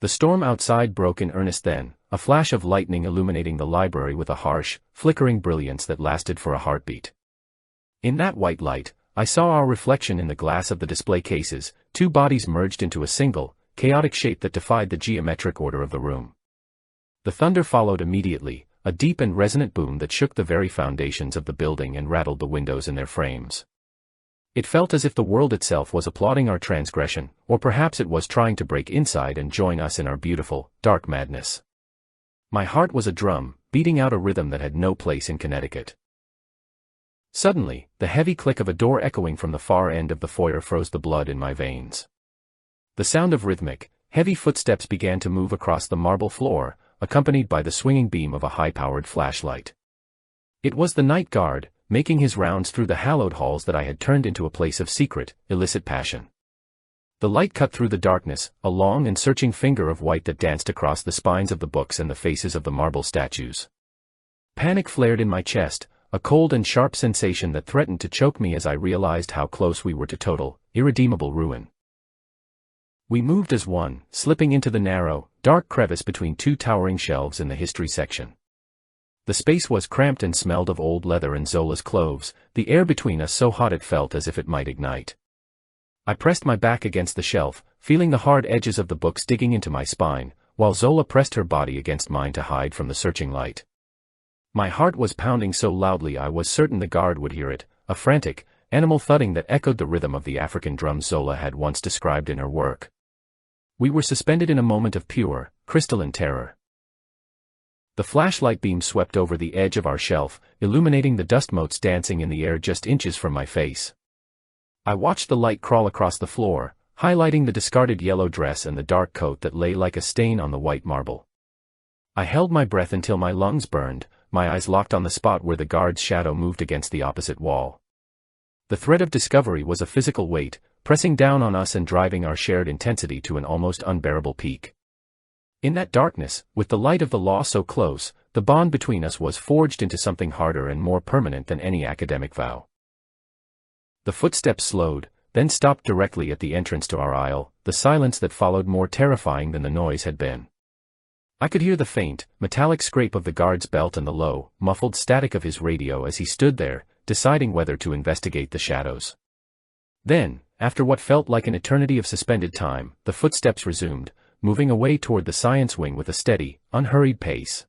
The storm outside broke in earnest then, a flash of lightning illuminating the library with a harsh, flickering brilliance that lasted for a heartbeat. In that white light, I saw our reflection in the glass of the display cases, two bodies merged into a single, chaotic shape that defied the geometric order of the room. The thunder followed immediately, a deep and resonant boom that shook the very foundations of the building and rattled the windows in their frames. It felt as if the world itself was applauding our transgression, or perhaps it was trying to break inside and join us in our beautiful, dark madness. My heart was a drum, beating out a rhythm that had no place in Connecticut. Suddenly, the heavy click of a door echoing from the far end of the foyer froze the blood in my veins. The sound of rhythmic, heavy footsteps began to move across the marble floor, accompanied by the swinging beam of a high-powered flashlight. It was the night guard, making his rounds through the hallowed halls that I had turned into a place of secret, illicit passion. The light cut through the darkness, a long and searching finger of white that danced across the spines of the books and the faces of the marble statues. Panic flared in my chest, a cold and sharp sensation that threatened to choke me as I realized how close we were to total, irredeemable ruin. We moved as one, slipping into the narrow, dark crevice between two towering shelves in the history section. The space was cramped and smelled of old leather and Zola's cloves, the air between us so hot it felt as if it might ignite. I pressed my back against the shelf, feeling the hard edges of the books digging into my spine, while Zola pressed her body against mine to hide from the searching light. My heart was pounding so loudly I was certain the guard would hear it, a frantic, animal thudding that echoed the rhythm of the African drum Zola had once described in her work. We were suspended in a moment of pure, crystalline terror. The flashlight beam swept over the edge of our shelf, illuminating the dust motes dancing in the air just inches from my face. I watched the light crawl across the floor, highlighting the discarded yellow dress and the dark coat that lay like a stain on the white marble. I held my breath until my lungs burned, my eyes locked on the spot where the guard's shadow moved against the opposite wall. The threat of discovery was a physical weight, pressing down on us and driving our shared intensity to an almost unbearable peak. In that darkness, with the light of the law so close, the bond between us was forged into something harder and more permanent than any academic vow. The footsteps slowed, then stopped directly at the entrance to our aisle, the silence that followed more terrifying than the noise had been. I could hear the faint, metallic scrape of the guard's belt and the low, muffled static of his radio as he stood there, deciding whether to investigate the shadows. Then, after what felt like an eternity of suspended time, the footsteps resumed, moving away toward the science wing with a steady, unhurried pace.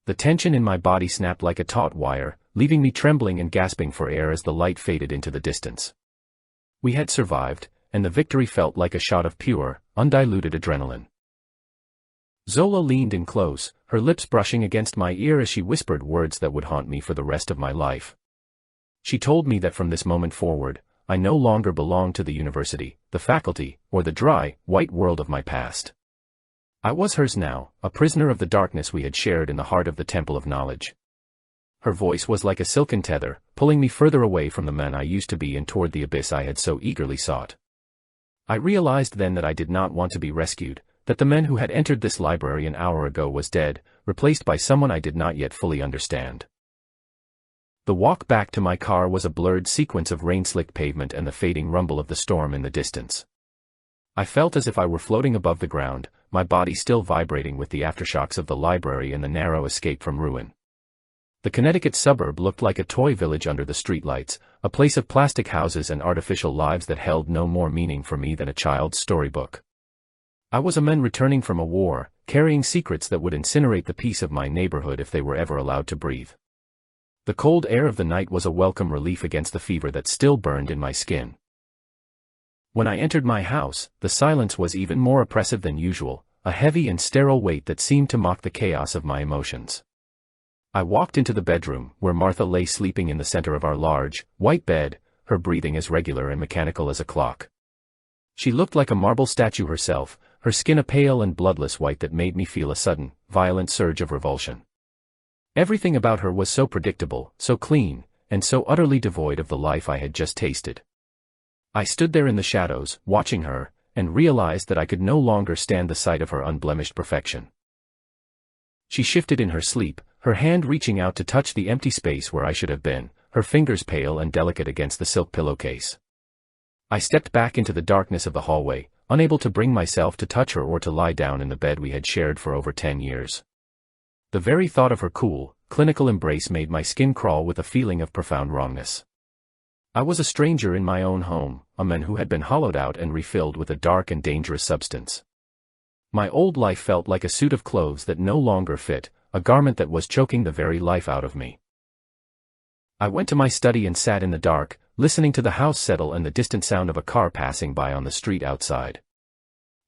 The tension in my body snapped like a taut wire, leaving me trembling and gasping for air as the light faded into the distance. We had survived, and the victory felt like a shot of pure, undiluted adrenaline. Zola leaned in close, her lips brushing against my ear as she whispered words that would haunt me for the rest of my life. She told me that from this moment forward, I no longer belonged to the university, the faculty, or the dry, white world of my past. I was hers now, a prisoner of the darkness we had shared in the heart of the Temple of Knowledge. Her voice was like a silken tether, pulling me further away from the man I used to be and toward the abyss I had so eagerly sought. I realized then that I did not want to be rescued, that the man who had entered this library an hour ago was dead, replaced by someone I did not yet fully understand. The walk back to my car was a blurred sequence of rain-slicked pavement and the fading rumble of the storm in the distance. I felt as if I were floating above the ground, my body still vibrating with the aftershocks of the library and the narrow escape from ruin. The Connecticut suburb looked like a toy village under the streetlights, a place of plastic houses and artificial lives that held no more meaning for me than a child's storybook. I was a man returning from a war, carrying secrets that would incinerate the peace of my neighborhood if they were ever allowed to breathe. The cold air of the night was a welcome relief against the fever that still burned in my skin. When I entered my house, the silence was even more oppressive than usual, a heavy and sterile weight that seemed to mock the chaos of my emotions. I walked into the bedroom, where Martha lay sleeping in the center of our large, white bed, her breathing as regular and mechanical as a clock. She looked like a marble statue herself, her skin a pale and bloodless white that made me feel a sudden, violent surge of revulsion. Everything about her was so predictable, so clean, and so utterly devoid of the life I had just tasted. I stood there in the shadows, watching her, and realized that I could no longer stand the sight of her unblemished perfection. She shifted in her sleep, her hand reaching out to touch the empty space where I should have been, her fingers pale and delicate against the silk pillowcase. I stepped back into the darkness of the hallway, unable to bring myself to touch her or to lie down in the bed we had shared for over 10 years. The very thought of her cool, clinical embrace made my skin crawl with a feeling of profound wrongness. I was a stranger in my own home, a man who had been hollowed out and refilled with a dark and dangerous substance. My old life felt like a suit of clothes that no longer fit, a garment that was choking the very life out of me. I went to my study and sat in the dark, listening to the house settle and the distant sound of a car passing by on the street outside.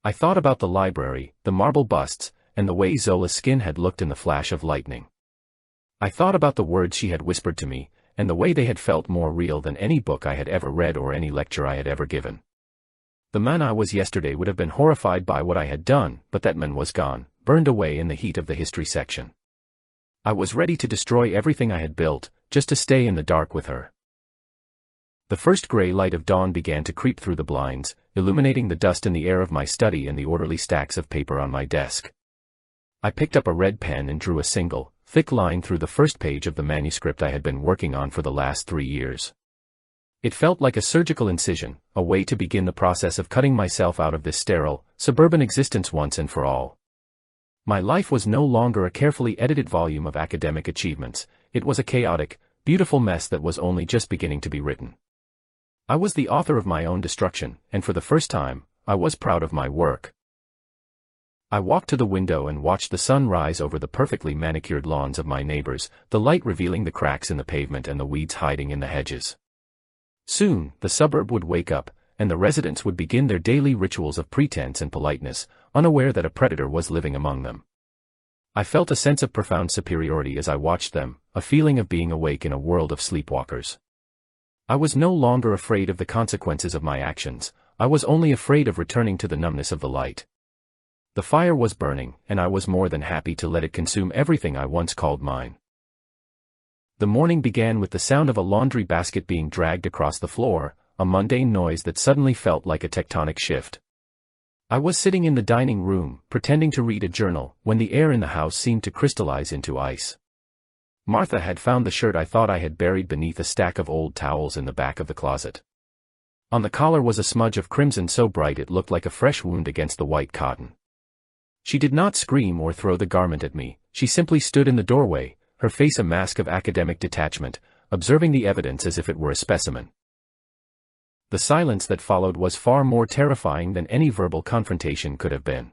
I thought about the library, the marble busts, and the way Zola's skin had looked in the flash of lightning. I thought about the words she had whispered to me, and the way they had felt more real than any book I had ever read or any lecture I had ever given. The man I was yesterday would have been horrified by what I had done, but that man was gone, burned away in the heat of the history section. I was ready to destroy everything I had built, just to stay in the dark with her. The first gray light of dawn began to creep through the blinds, illuminating the dust in the air of my study and the orderly stacks of paper on my desk. I picked up a red pen and drew a single, thick line through the first page of the manuscript I had been working on for the last 3 years. It felt like a surgical incision, a way to begin the process of cutting myself out of this sterile, suburban existence once and for all. My life was no longer a carefully edited volume of academic achievements, it was a chaotic, beautiful mess that was only just beginning to be written. I was the author of my own destruction, and for the first time, I was proud of my work. I walked to the window and watched the sun rise over the perfectly manicured lawns of my neighbors, the light revealing the cracks in the pavement and the weeds hiding in the hedges. Soon, the suburb would wake up, and the residents would begin their daily rituals of pretense and politeness, unaware that a predator was living among them. I felt a sense of profound superiority as I watched them, a feeling of being awake in a world of sleepwalkers. I was no longer afraid of the consequences of my actions, I was only afraid of returning to the numbness of the light. The fire was burning, and I was more than happy to let it consume everything I once called mine. The morning began with the sound of a laundry basket being dragged across the floor, a mundane noise that suddenly felt like a tectonic shift. I was sitting in the dining room, pretending to read a journal, when the air in the house seemed to crystallize into ice. Martha had found the shirt I thought I had buried beneath a stack of old towels in the back of the closet. On the collar was a smudge of crimson so bright it looked like a fresh wound against the white cotton. She did not scream or throw the garment at me, she simply stood in the doorway, her face a mask of academic detachment, observing the evidence as if it were a specimen. The silence that followed was far more terrifying than any verbal confrontation could have been.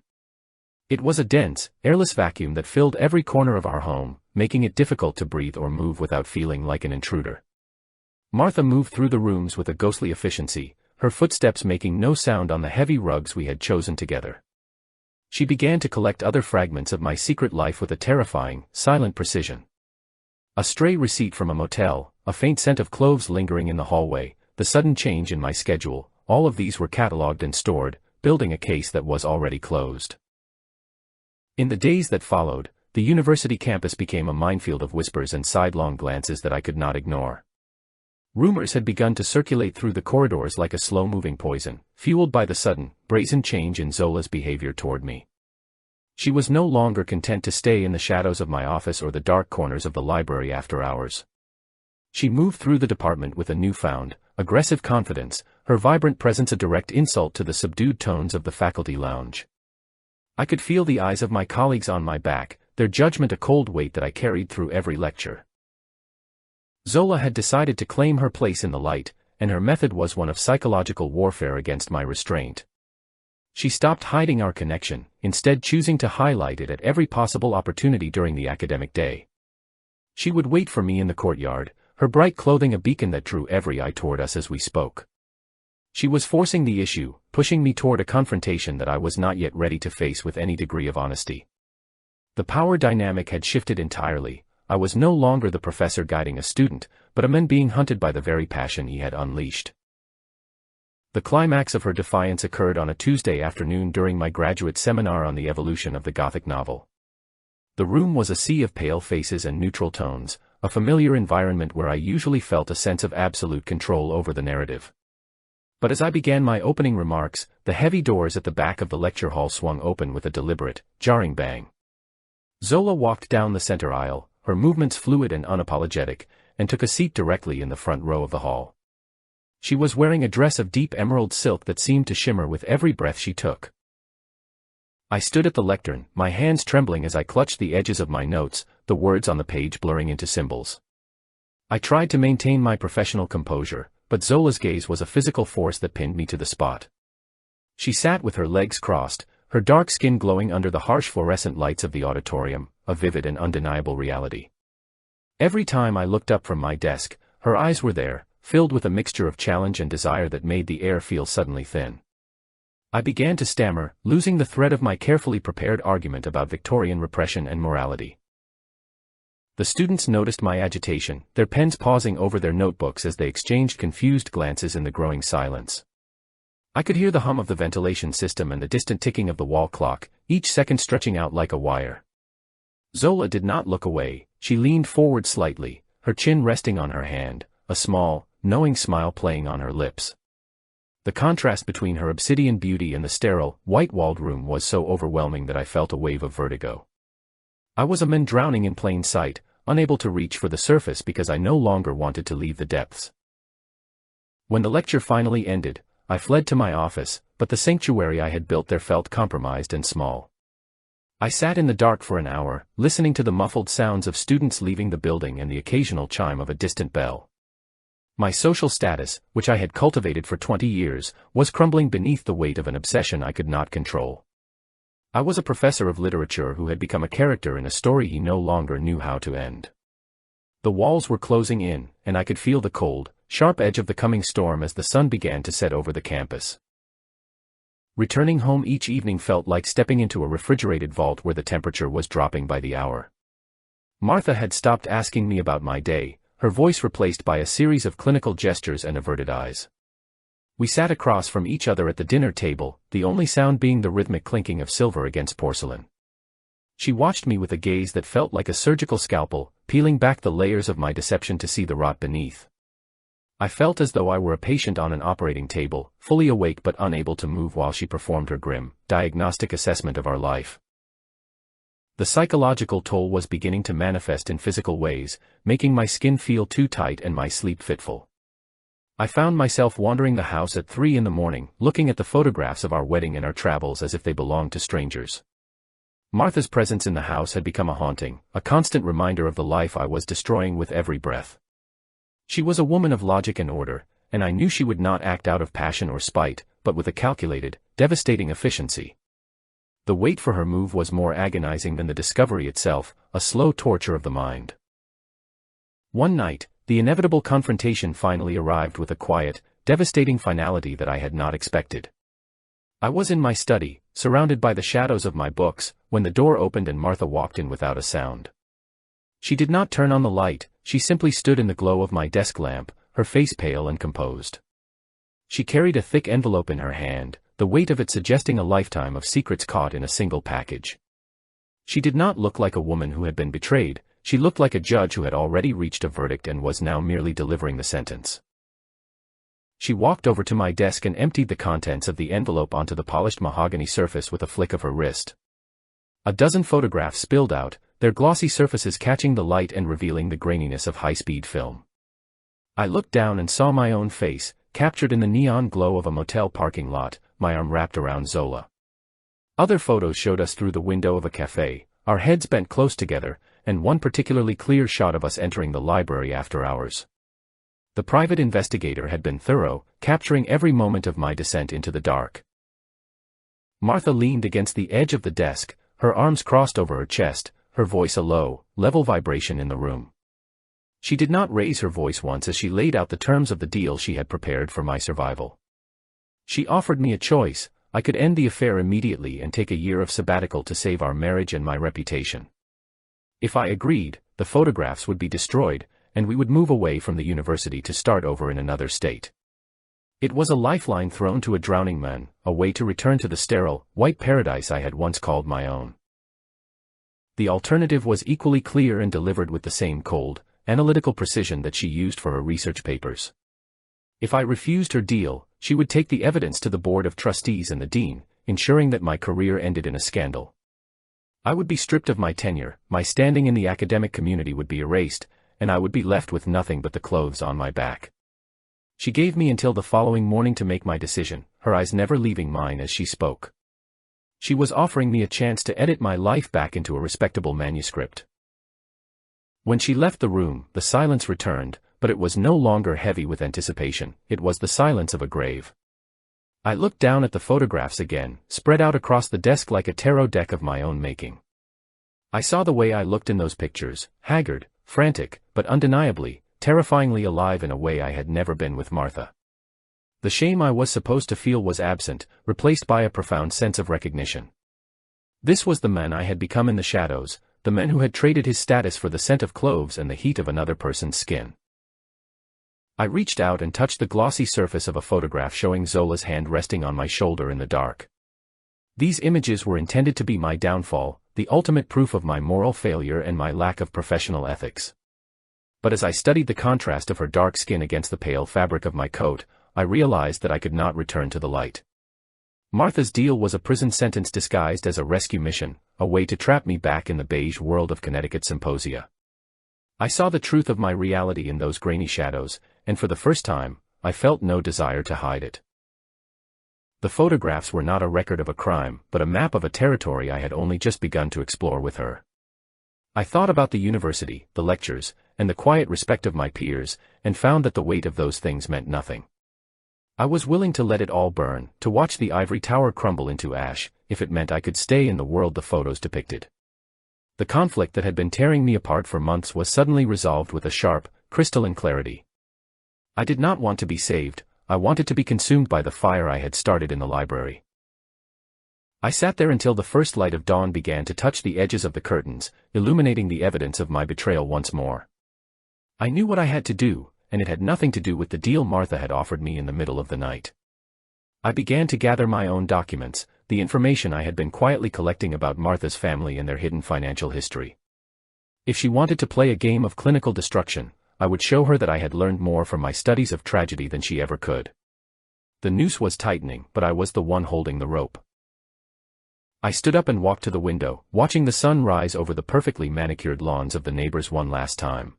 It was a dense, airless vacuum that filled every corner of our home, making it difficult to breathe or move without feeling like an intruder. Martha moved through the rooms with a ghostly efficiency, her footsteps making no sound on the heavy rugs we had chosen together. She began to collect other fragments of my secret life with a terrifying, silent precision. A stray receipt from a motel, a faint scent of cloves lingering in the hallway, the sudden change in my schedule, all of these were catalogued and stored, building a case that was already closed. In the days that followed, the university campus became a minefield of whispers and sidelong glances that I could not ignore. Rumors had begun to circulate through the corridors like a slow-moving poison, fueled by the sudden, brazen change in Zola's behavior toward me. She was no longer content to stay in the shadows of my office or the dark corners of the library after hours. She moved through the department with a newfound, aggressive confidence, her vibrant presence a direct insult to the subdued tones of the faculty lounge. I could feel the eyes of my colleagues on my back, their judgment a cold weight that I carried through every lecture. Zola had decided to claim her place in the light, and her method was one of psychological warfare against my restraint. She stopped hiding our connection, instead choosing to highlight it at every possible opportunity during the academic day. She would wait for me in the courtyard, her bright clothing a beacon that drew every eye toward us as we spoke. She was forcing the issue, pushing me toward a confrontation that I was not yet ready to face with any degree of honesty. The power dynamic had shifted entirely. I was no longer the professor guiding a student, but a man being hunted by the very passion he had unleashed. The climax of her defiance occurred on a Tuesday afternoon during my graduate seminar on the evolution of the Gothic novel. The room was a sea of pale faces and neutral tones, a familiar environment where I usually felt a sense of absolute control over the narrative. But as I began my opening remarks, the heavy doors at the back of the lecture hall swung open with a deliberate, jarring bang. Zola walked down the center aisle, her movements fluid and unapologetic, and took a seat directly in the front row of the hall. She was wearing a dress of deep emerald silk that seemed to shimmer with every breath she took. I stood at the lectern, my hands trembling as I clutched the edges of my notes, the words on the page blurring into symbols. I tried to maintain my professional composure, but Zola's gaze was a physical force that pinned me to the spot. She sat with her legs crossed, her dark skin glowing under the harsh fluorescent lights of the auditorium, a vivid and undeniable reality. Every time I looked up from my desk, her eyes were there, filled with a mixture of challenge and desire that made the air feel suddenly thin. I began to stammer, losing the thread of my carefully prepared argument about Victorian repression and morality. The students noticed my agitation, their pens pausing over their notebooks as they exchanged confused glances in the growing silence. I could hear the hum of the ventilation system and the distant ticking of the wall clock, each second stretching out like a wire. Zola did not look away, she leaned forward slightly, her chin resting on her hand, a small, knowing smile playing on her lips. The contrast between her obsidian beauty and the sterile, white-walled room was so overwhelming that I felt a wave of vertigo. I was a man drowning in plain sight, unable to reach for the surface because I no longer wanted to leave the depths. When the lecture finally ended, I fled to my office, but the sanctuary I had built there felt compromised and small. I sat in the dark for an hour, listening to the muffled sounds of students leaving the building and the occasional chime of a distant bell. My social status, which I had cultivated for 20 years, was crumbling beneath the weight of an obsession I could not control. I was a professor of literature who had become a character in a story he no longer knew how to end. The walls were closing in, and I could feel the cold, sharp edge of the coming storm as the sun began to set over the campus. Returning home each evening felt like stepping into a refrigerated vault where the temperature was dropping by the hour. Martha had stopped asking me about my day, her voice replaced by a series of clinical gestures and averted eyes. We sat across from each other at the dinner table, the only sound being the rhythmic clinking of silver against porcelain. She watched me with a gaze that felt like a surgical scalpel, peeling back the layers of my deception to see the rot beneath. I felt as though I were a patient on an operating table, fully awake but unable to move while she performed her grim, diagnostic assessment of our life. The psychological toll was beginning to manifest in physical ways, making my skin feel too tight and my sleep fitful. I found myself wandering the house at 3 a.m, looking at the photographs of our wedding and our travels as if they belonged to strangers. Martha's presence in the house had become a haunting, a constant reminder of the life I was destroying with every breath. She was a woman of logic and order, and I knew she would not act out of passion or spite, but with a calculated, devastating efficiency. The wait for her move was more agonizing than the discovery itself, a slow torture of the mind. One night, the inevitable confrontation finally arrived with a quiet, devastating finality that I had not expected. I was in my study, surrounded by the shadows of my books, when the door opened and Martha walked in without a sound. She did not turn on the light, she simply stood in the glow of my desk lamp, her face pale and composed. She carried a thick envelope in her hand, the weight of it suggesting a lifetime of secrets caught in a single package. She did not look like a woman who had been betrayed, she looked like a judge who had already reached a verdict and was now merely delivering the sentence. She walked over to my desk and emptied the contents of the envelope onto the polished mahogany surface with a flick of her wrist. A dozen photographs spilled out, their glossy surfaces catching the light and revealing the graininess of high-speed film. I looked down and saw my own face, captured in the neon glow of a motel parking lot, my arm wrapped around Zola. Other photos showed us through the window of a cafe, our heads bent close together, and one particularly clear shot of us entering the library after hours. The private investigator had been thorough, capturing every moment of my descent into the dark. Martha leaned against the edge of the desk, her arms crossed over her chest, her voice a low, level vibration in the room. She did not raise her voice once as she laid out the terms of the deal she had prepared for my survival. She offered me a choice: I could end the affair immediately and take a year of sabbatical to save our marriage and my reputation. If I agreed, the photographs would be destroyed, and we would move away from the university to start over in another state. It was a lifeline thrown to a drowning man, a way to return to the sterile, white paradise I had once called my own. The alternative was equally clear and delivered with the same cold, analytical precision that she used for her research papers. If I refused her deal, she would take the evidence to the board of trustees and the dean, ensuring that my career ended in a scandal. I would be stripped of my tenure, my standing in the academic community would be erased, and I would be left with nothing but the clothes on my back. She gave me until the following morning to make my decision, her eyes never leaving mine as she spoke. She was offering me a chance to edit my life back into a respectable manuscript. When she left the room, the silence returned, but it was no longer heavy with anticipation, it was the silence of a grave. I looked down at the photographs again, spread out across the desk like a tarot deck of my own making. I saw the way I looked in those pictures, haggard, frantic, but undeniably, terrifyingly alive in a way I had never been with Martha. The shame I was supposed to feel was absent, replaced by a profound sense of recognition. This was the man I had become in the shadows, the man who had traded his status for the scent of cloves and the heat of another person's skin. I reached out and touched the glossy surface of a photograph showing Zola's hand resting on my shoulder in the dark. These images were intended to be my downfall, the ultimate proof of my moral failure and my lack of professional ethics. But as I studied the contrast of her dark skin against the pale fabric of my coat, I realized that I could not return to the light. Martha's deal was a prison sentence disguised as a rescue mission, a way to trap me back in the beige world of Connecticut symposia. I saw the truth of my reality in those grainy shadows, and for the first time, I felt no desire to hide it. The photographs were not a record of a crime, but a map of a territory I had only just begun to explore with her. I thought about the university, the lectures, and the quiet respect of my peers, and found that the weight of those things meant nothing. I was willing to let it all burn, to watch the ivory tower crumble into ash, if it meant I could stay in the world the photos depicted. The conflict that had been tearing me apart for months was suddenly resolved with a sharp, crystalline clarity. I did not want to be saved, I wanted to be consumed by the fire I had started in the library. I sat there until the first light of dawn began to touch the edges of the curtains, illuminating the evidence of my betrayal once more. I knew what I had to do, and it had nothing to do with the deal Martha had offered me in the middle of the night. I began to gather my own documents, the information I had been quietly collecting about Martha's family and their hidden financial history. If she wanted to play a game of clinical destruction, I would show her that I had learned more from my studies of tragedy than she ever could. The noose was tightening, but I was the one holding the rope. I stood up and walked to the window, watching the sun rise over the perfectly manicured lawns of the neighbors one last time.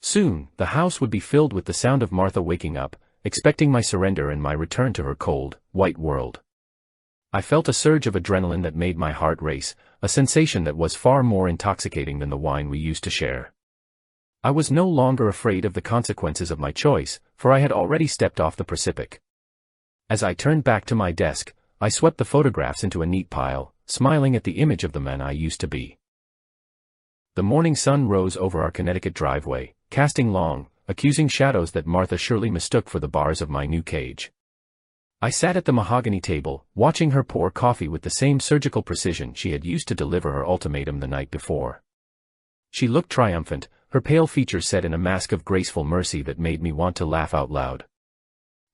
Soon, the house would be filled with the sound of Martha waking up, expecting my surrender and my return to her cold, white world. I felt a surge of adrenaline that made my heart race, a sensation that was far more intoxicating than the wine we used to share. I was no longer afraid of the consequences of my choice, for I had already stepped off the precipice. As I turned back to my desk, I swept the photographs into a neat pile, smiling at the image of the man I used to be. The morning sun rose over our Connecticut driveway, casting long, accusing shadows that Martha surely mistook for the bars of my new cage. I sat at the mahogany table, watching her pour coffee with the same surgical precision she had used to deliver her ultimatum the night before. She looked triumphant, her pale features set in a mask of graceful mercy that made me want to laugh out loud.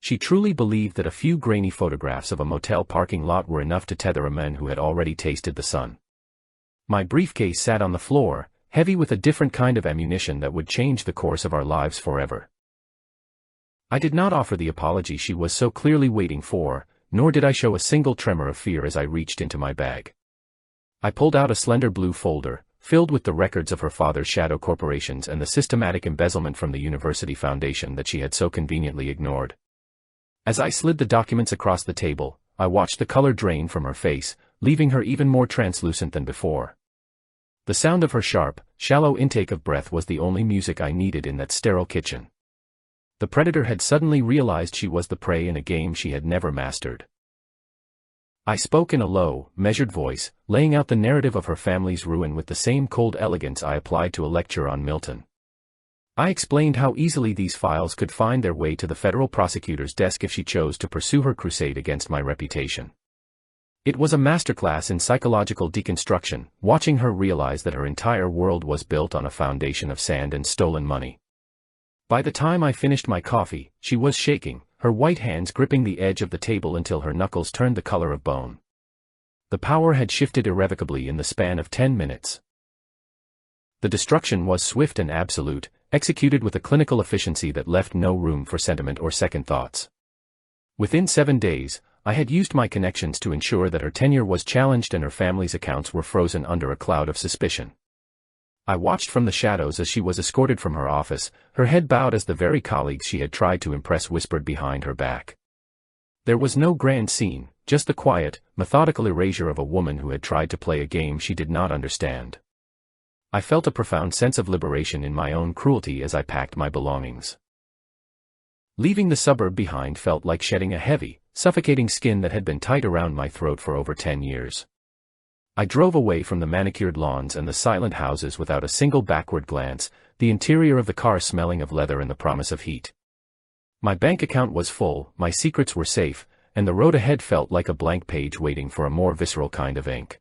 She truly believed that a few grainy photographs of a motel parking lot were enough to tether a man who had already tasted the sun. My briefcase sat on the floor, heavy with a different kind of ammunition that would change the course of our lives forever. I did not offer the apology she was so clearly waiting for, nor did I show a single tremor of fear as I reached into my bag. I pulled out a slender blue folder, filled with the records of her father's shadow corporations and the systematic embezzlement from the university foundation that she had so conveniently ignored. As I slid the documents across the table, I watched the color drain from her face, leaving her even more translucent than before. The sound of her sharp, shallow intake of breath was the only music I needed in that sterile kitchen. The predator had suddenly realized she was the prey in a game she had never mastered. I spoke in a low, measured voice, laying out the narrative of her family's ruin with the same cold elegance I applied to a lecture on Milton. I explained how easily these files could find their way to the federal prosecutor's desk if she chose to pursue her crusade against my reputation. It was a masterclass in psychological deconstruction, watching her realize that her entire world was built on a foundation of sand and stolen money. By the time I finished my coffee, she was shaking, her white hands gripping the edge of the table until her knuckles turned the color of bone. The power had shifted irrevocably in the span of 10 minutes. The destruction was swift and absolute, executed with a clinical efficiency that left no room for sentiment or second thoughts. Within 7 days, I had used my connections to ensure that her tenure was challenged and her family's accounts were frozen under a cloud of suspicion. I watched from the shadows as she was escorted from her office, her head bowed as the very colleagues she had tried to impress whispered behind her back. There was no grand scene, just the quiet, methodical erasure of a woman who had tried to play a game she did not understand. I felt a profound sense of liberation in my own cruelty as I packed my belongings. Leaving the suburb behind felt like shedding a heavy, suffocating skin that had been tight around my throat for over 10 years. I drove away from the manicured lawns and the silent houses without a single backward glance, the interior of the car smelling of leather and the promise of heat. My bank account was full, my secrets were safe, and the road ahead felt like a blank page waiting for a more visceral kind of ink.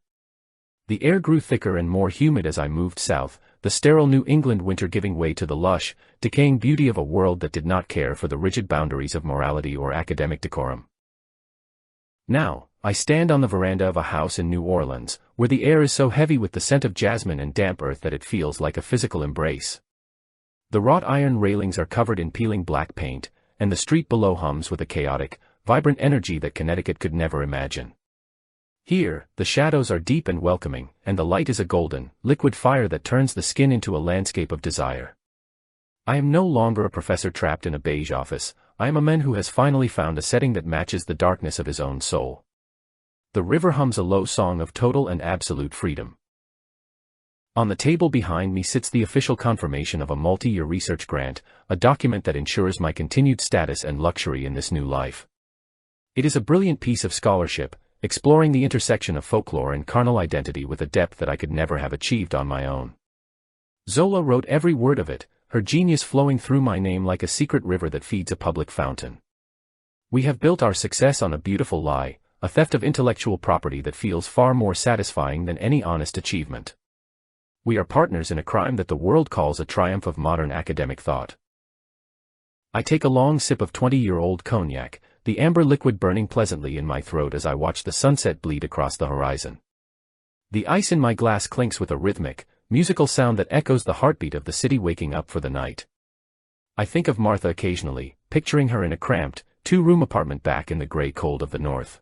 The air grew thicker and more humid as I moved south, the sterile New England winter giving way to the lush, decaying beauty of a world that did not care for the rigid boundaries of morality or academic decorum. Now, I stand on the veranda of a house in New Orleans, where the air is so heavy with the scent of jasmine and damp earth that it feels like a physical embrace. The wrought iron railings are covered in peeling black paint, and the street below hums with a chaotic, vibrant energy that Connecticut could never imagine. Here, the shadows are deep and welcoming, and the light is a golden, liquid fire that turns the skin into a landscape of desire. I am no longer a professor trapped in a beige office, I am a man who has finally found a setting that matches the darkness of his own soul. The river hums a low song of total and absolute freedom. On the table behind me sits the official confirmation of a multi-year research grant, a document that ensures my continued status and luxury in this new life. It is a brilliant piece of scholarship, exploring the intersection of folklore and carnal identity with a depth that I could never have achieved on my own. Zola wrote every word of it, her genius flowing through my name like a secret river that feeds a public fountain. We have built our success on a beautiful lie, a theft of intellectual property that feels far more satisfying than any honest achievement. We are partners in a crime that the world calls a triumph of modern academic thought. I take a long sip of 20-year-old cognac, the amber liquid burning pleasantly in my throat as I watch the sunset bleed across the horizon. The ice in my glass clinks with a rhythmic, musical sound that echoes the heartbeat of the city waking up for the night. I think of Martha occasionally, picturing her in a cramped, two-room apartment back in the gray cold of the north.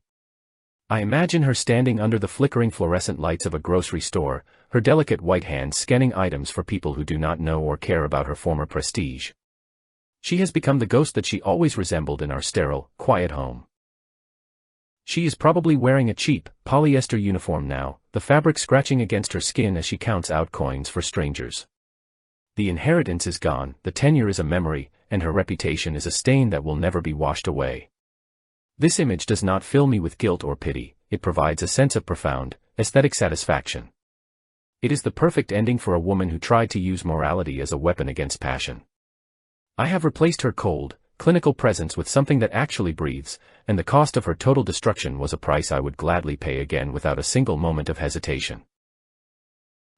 I imagine her standing under the flickering fluorescent lights of a grocery store, her delicate white hands scanning items for people who do not know or care about her former prestige. She has become the ghost that she always resembled in our sterile, quiet home. She is probably wearing a cheap, polyester uniform now, the fabric scratching against her skin as she counts out coins for strangers. The inheritance is gone, the tenure is a memory, and her reputation is a stain that will never be washed away. This image does not fill me with guilt or pity, it provides a sense of profound, aesthetic satisfaction. It is the perfect ending for a woman who tried to use morality as a weapon against passion. I have replaced her cold, clinical presence with something that actually breathes, and the cost of her total destruction was a price I would gladly pay again without a single moment of hesitation.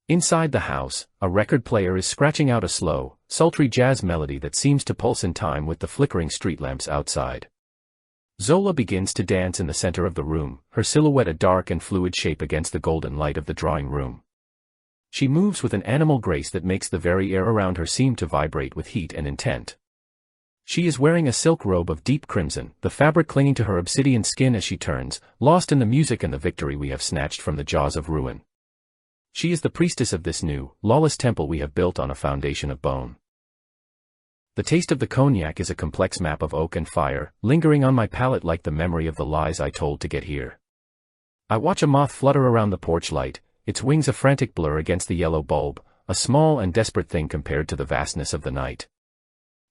Inside the house, a record player is scratching out a slow, sultry jazz melody that seems to pulse in time with the flickering street lamps outside. Zola begins to dance in the center of the room, her silhouette a dark and fluid shape against the golden light of the drawing room. She moves with an animal grace that makes the very air around her seem to vibrate with heat and intent. She is wearing a silk robe of deep crimson, the fabric clinging to her obsidian skin as she turns, lost in the music and the victory we have snatched from the jaws of ruin. She is the priestess of this new, lawless temple we have built on a foundation of bone. The taste of the cognac is a complex map of oak and fire, lingering on my palate like the memory of the lies I told to get here. I watch a moth flutter around the porch light, its wings a frantic blur against the yellow bulb, a small and desperate thing compared to the vastness of the night.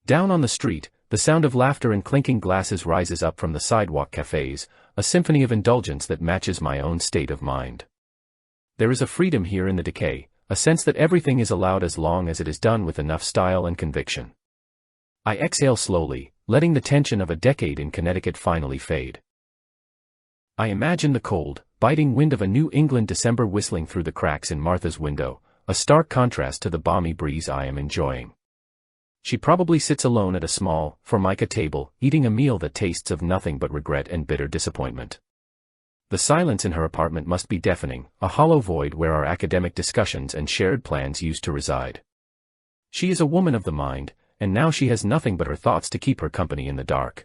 Down on the street, the sound of laughter and clinking glasses rises up from the sidewalk cafes, a symphony of indulgence that matches my own state of mind. There is a freedom here in the decay, a sense that everything is allowed as long as it is done with enough style and conviction. I exhale slowly, letting the tension of a decade in Connecticut finally fade. I imagine the cold, biting wind of a New England December whistling through the cracks in Martha's window, a stark contrast to the balmy breeze I am enjoying. She probably sits alone at a small, formica table, eating a meal that tastes of nothing but regret and bitter disappointment. The silence in her apartment must be deafening, a hollow void where our academic discussions and shared plans used to reside. She is a woman of the mind, and now she has nothing but her thoughts to keep her company in the dark.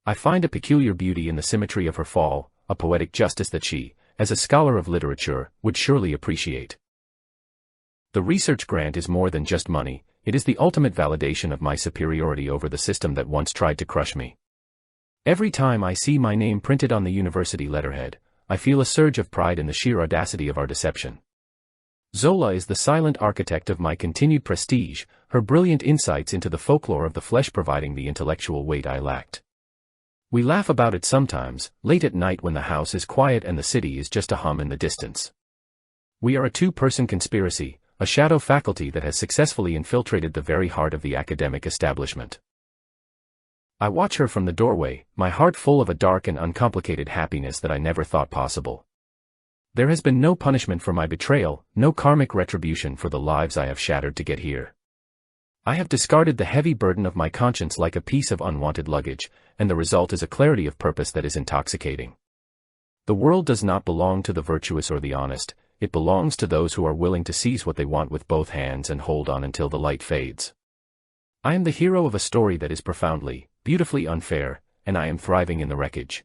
I find a peculiar beauty in the symmetry of her fall, a poetic justice that she, as a scholar of literature, would surely appreciate. The research grant is more than just money, it is the ultimate validation of my superiority over the system that once tried to crush me. Every time I see my name printed on the university letterhead, I feel a surge of pride in the sheer audacity of our deception. Zola is the silent architect of my continued prestige, her brilliant insights into the folklore of the flesh providing the intellectual weight I lacked. We laugh about it sometimes, late at night when the house is quiet and the city is just a hum in the distance. We are a two-person conspiracy, a shadow faculty that has successfully infiltrated the very heart of the academic establishment. I watch her from the doorway, my heart full of a dark and uncomplicated happiness that I never thought possible. There has been no punishment for my betrayal, no karmic retribution for the lives I have shattered to get here. I have discarded the heavy burden of my conscience like a piece of unwanted luggage, and the result is a clarity of purpose that is intoxicating. The world does not belong to the virtuous or the honest, it belongs to those who are willing to seize what they want with both hands and hold on until the light fades. I am the hero of a story that is profoundly, beautifully unfair, and I am thriving in the wreckage.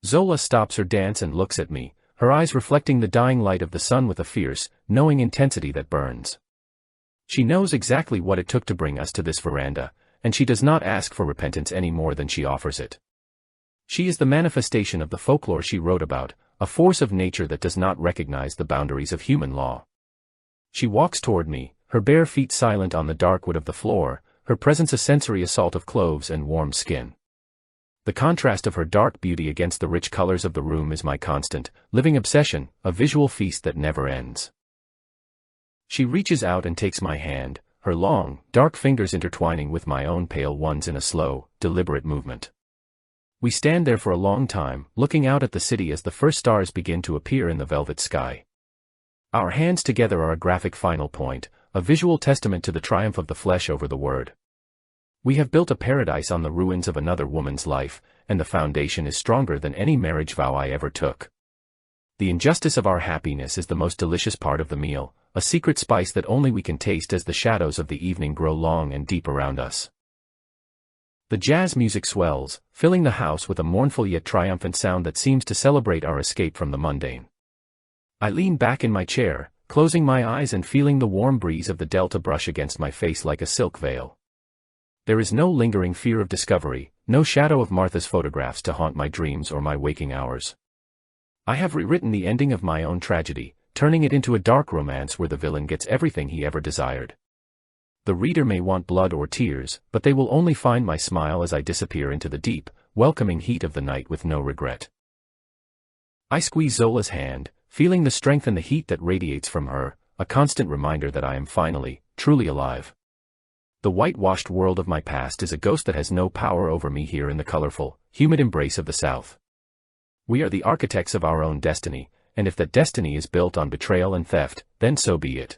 Zola stops her dance and looks at me, her eyes reflecting the dying light of the sun with a fierce, knowing intensity that burns. She knows exactly what it took to bring us to this veranda, and she does not ask for repentance any more than she offers it. She is the manifestation of the folklore she wrote about, a force of nature that does not recognize the boundaries of human law. She walks toward me, her bare feet silent on the dark wood of the floor, her presence a sensory assault of cloves and warm skin. The contrast of her dark beauty against the rich colors of the room is my constant, living obsession, a visual feast that never ends. She reaches out and takes my hand, her long, dark fingers intertwining with my own pale ones in a slow, deliberate movement. We stand there for a long time, looking out at the city as the first stars begin to appear in the velvet sky. Our hands together are a graphic final point, a visual testament to the triumph of the flesh over the word. We have built a paradise on the ruins of another woman's life, and the foundation is stronger than any marriage vow I ever took. The injustice of our happiness is the most delicious part of the meal, a secret spice that only we can taste as the shadows of the evening grow long and deep around us. The jazz music swells, filling the house with a mournful yet triumphant sound that seems to celebrate our escape from the mundane. I lean back in my chair, closing my eyes and feeling the warm breeze of the delta brush against my face like a silk veil. There is no lingering fear of discovery, no shadow of Martha's photographs to haunt my dreams or my waking hours. I have rewritten the ending of my own tragedy, turning it into a dark romance where the villain gets everything he ever desired. The reader may want blood or tears, but they will only find my smile as I disappear into the deep, welcoming heat of the night with no regret. I squeeze Zola's hand, feeling the strength and the heat that radiates from her, a constant reminder that I am finally, truly alive. The whitewashed world of my past is a ghost that has no power over me here in the colorful, humid embrace of the South. We are the architects of our own destiny, and if that destiny is built on betrayal and theft, then so be it.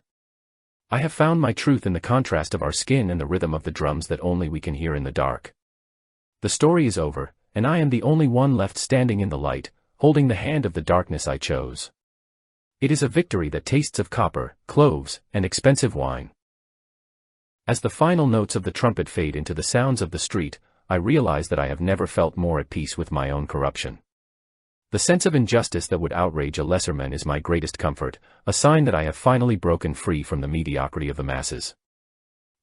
I have found my truth in the contrast of our skin and the rhythm of the drums that only we can hear in the dark. The story is over, and I am the only one left standing in the light, holding the hand of the darkness I chose. It is a victory that tastes of copper, cloves, and expensive wine. As the final notes of the trumpet fade into the sounds of the street, I realize that I have never felt more at peace with my own corruption. The sense of injustice that would outrage a lesser man is my greatest comfort, a sign that I have finally broken free from the mediocrity of the masses.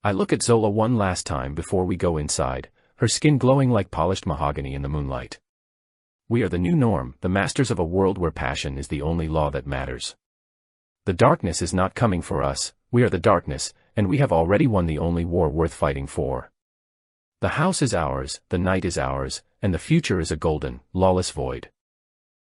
I look at Zola one last time before we go inside, her skin glowing like polished mahogany in the moonlight. We are the new norm, the masters of a world where passion is the only law that matters. The darkness is not coming for us, we are the darkness, and we have already won the only war worth fighting for. The house is ours, the night is ours, and the future is a golden, lawless void.